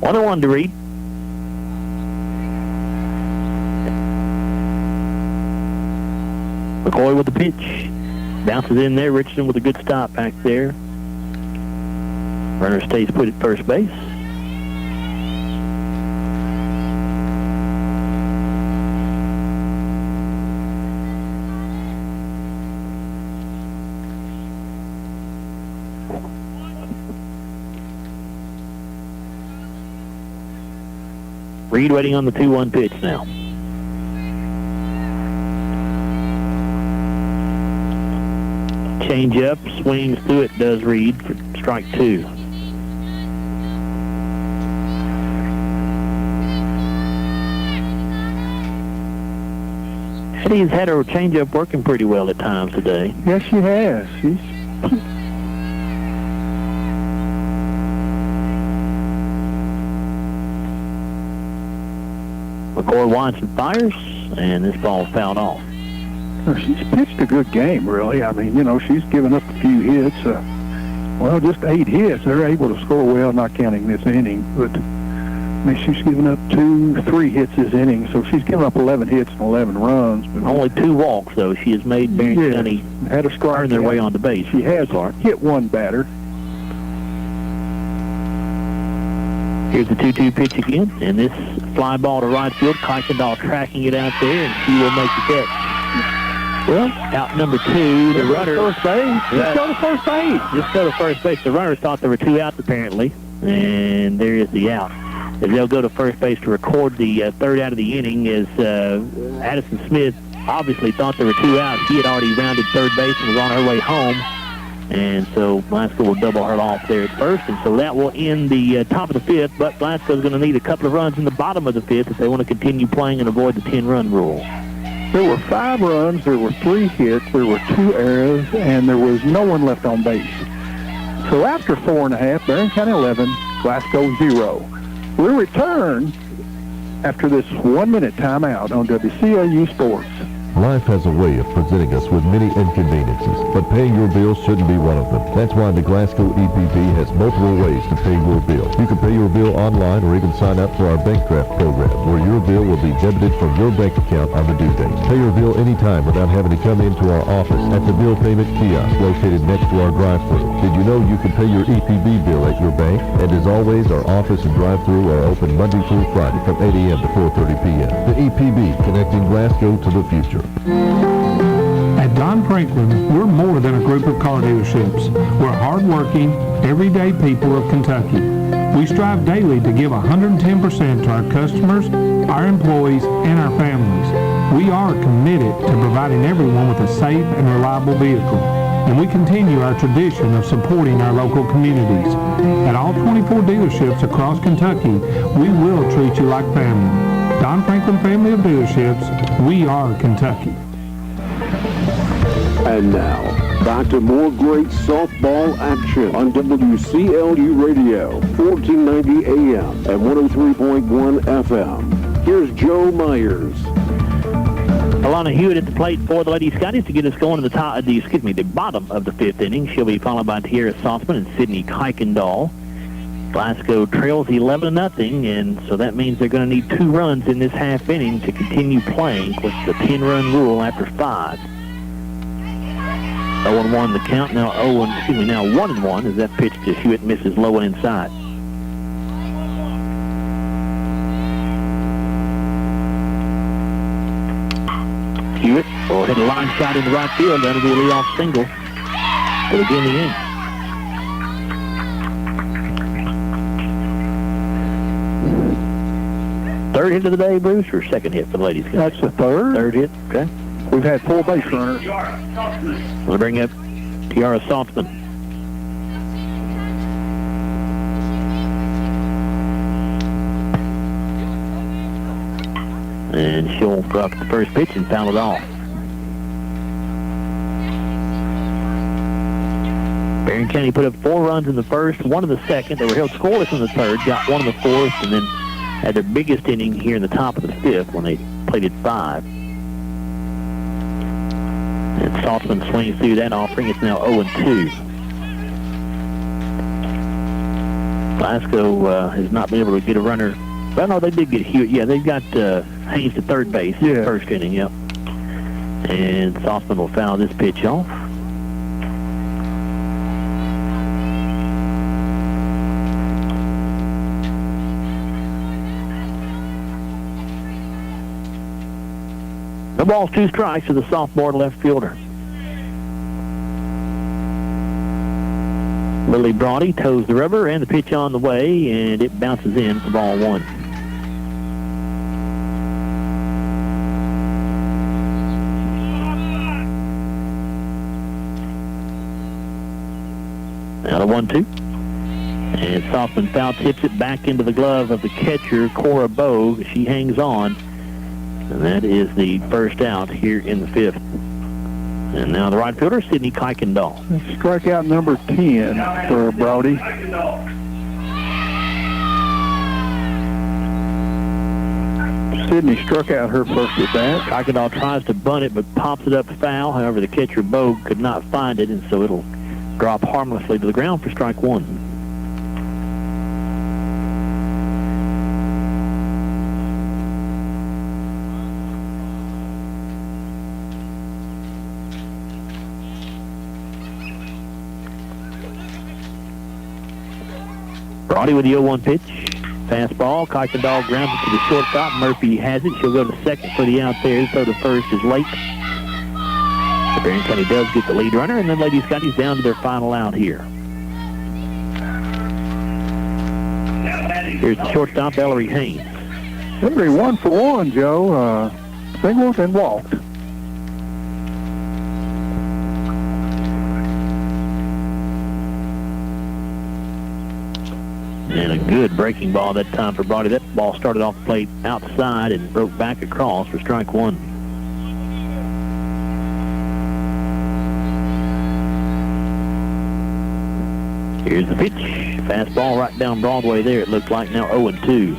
One and one to Reed. McCoy with the pitch. Bounces in there. Richardson with a good stop back there. Runner stays put at first base. Reed waiting on the 2-1 pitch now. Change up, swings through it, does Reed for strike 2. Eddie's had her change up working pretty well at times today.
Yes, she has. She's
McCoy winds and fires, and this ball fouled off.
She's pitched a good game, really. I mean, you know, she's given up a few hits. Well, just 8 hits. They're able to score well, not counting this inning. But, I mean, she's given up 3 hits this inning. So she's given up 11 hits and 11 runs. But
only 2 walks, though. She has made Barren County
had a
earn their way onto base.
She has hit 1 batter.
Here's the 2-2 pitch again, and this fly ball to right field. Kuykendall tracking it out there, and she will make the catch. Well, out number 2, the runner.
First base. Just go to first base.
Just go to first base. The runners thought there were 2 outs apparently, and there is the out. As they'll go to first base to record the 3rd out of the inning, as Addison Smith obviously thought there were 2 outs. He had already rounded third base and was on her way home. And so Glasgow will double her off there at first, and so that will end the top of the 5th, but Glasgow's going to need a couple of runs in the bottom of the 5th if they want to continue playing and avoid the 10-run rule.
There were 5 runs, there were 3 hits, there were 2 errors, and there was no one left on base. So after 4.5, Barren County 11, Glasgow 0. We'll return after this 1-minute timeout on WCLU Sports.
Life has a way of presenting us with many inconveniences, but paying your bills shouldn't be one of them. That's why the Glasgow EPP has multiple ways to pay your bill. You can pay your bill online or even sign up for our bank draft program, where your bill will be debited from your bank account on the due date. Pay your bill anytime without having to come into our office at the bill payment kiosk located next to our drive-thru. Did you know you can pay your EPB bill at your bank? And as always, our office and drive-thru are open Monday through Friday from 8 a.m. to 4:30 p.m. The EPB, connecting Glasgow to the future.
At Don Franklin, we're more than a group of car dealerships. We're hardworking, everyday people of Kentucky. We strive daily to give 110% to our customers, our employees, and our families. We are committed to providing everyone with a safe and reliable vehicle, and we continue our tradition of supporting our local communities. At all 24 dealerships across Kentucky, we will treat you like family. Don Franklin Family of Dealerships, we are Kentucky.
And now, back to more great softball action on WCLU Radio, 1490 AM and 103.1 FM. Here's Joe Myers.
Alana Hewitt at the plate for the Lady Scotties to get us going to the bottom of the 5th inning. She'll be followed by Tierra Saltzman and Sydney Kuykendall. Glasgow trails 11-0, and so that means they're going to need 2 runs in this half inning to continue playing with the 10-run rule after 5. 0-1 the count, now 1-1 as that pitch to Hewitt misses low and inside. Hewitt will hit a line shot into right field. That'll be a leadoff single to begin the inning. Third hit of the day, Bruce, or second hit for the ladies?
That's the third.
Third hit, okay.
We've had 4 base runners.
We'll bring up Tiara Saltzman. And she'll drop the first pitch and foul it off. Barren County put up 4 runs in the first, 1 in the second. They were held scoreless in the third, got 1 in the fourth, and then had their biggest inning here in the top of the 5th when they played at 5. And Saltzman swings through that offering. It's now 0-2. Glasgow has not been able to get a runner. Well, no, they did get Hewitt. Yeah, they got Haynes to third base in the first inning, yep. And Saltzman will foul this pitch off. No balls, 2 strikes to the sophomore left fielder. Lily Brawdy toes the rubber, and the pitch on the way, and it bounces in for ball 1. Now to 1-2. And Saltzman foul tips it back into the glove of the catcher, Cora Bogue. She hangs on. And that is the first out here in the 5th. And now the right fielder, Sydney Kuykendall.
Strikeout number 10 for Brody. Sydney struck out her first at bat.
Kuykendall tries to bunt it, but pops it up foul. However, the catcher, Bogue, could not find it, and so it'll drop harmlessly to the ground for strike 1. Brody with the 0-1 pitch. Fastball. Kuykendall grounds it to the shortstop. Murphy has it. She'll go to second for the out there. So the first is late. Barren County does get the lead runner, and then Lady Scotty's down to their final out here. Here's the shortstop, Ellery Haynes.
Ellery 1 for 1, Joe. Singled and walked.
And a good breaking ball that time for Brody. That ball started off the plate outside and broke back across for strike 1. Here's the pitch. Fastball right down Broadway there, it looked like. Now 0-2.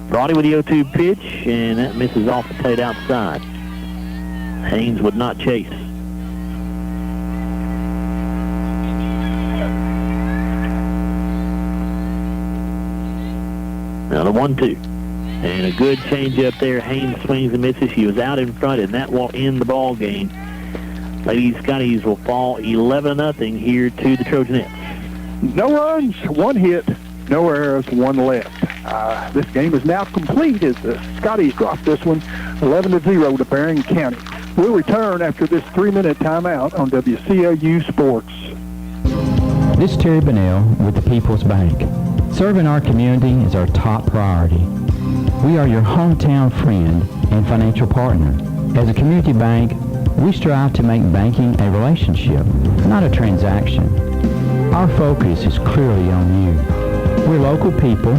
Brody with the 0-2 pitch, and that misses off the plate outside. Haynes would not chase. Now the 1-2. And a good changeup there. Haynes swings and misses. She was out in front, and that will end the ball game. Lady Scotties will fall 11-0 here to the Trojanettes.
No runs, 1 hit, no errors, 1 left. This game is now complete as the Scotties drop this one 11-0 to Barren County. We'll return after this 3-minute timeout on WCLU Sports.
This is Terry Bunnell with the People's Bank. Serving our community is our top priority. We are your hometown friend and financial partner. As a community bank, we strive to make banking a relationship, not a transaction. Our focus is clearly on you. We're local people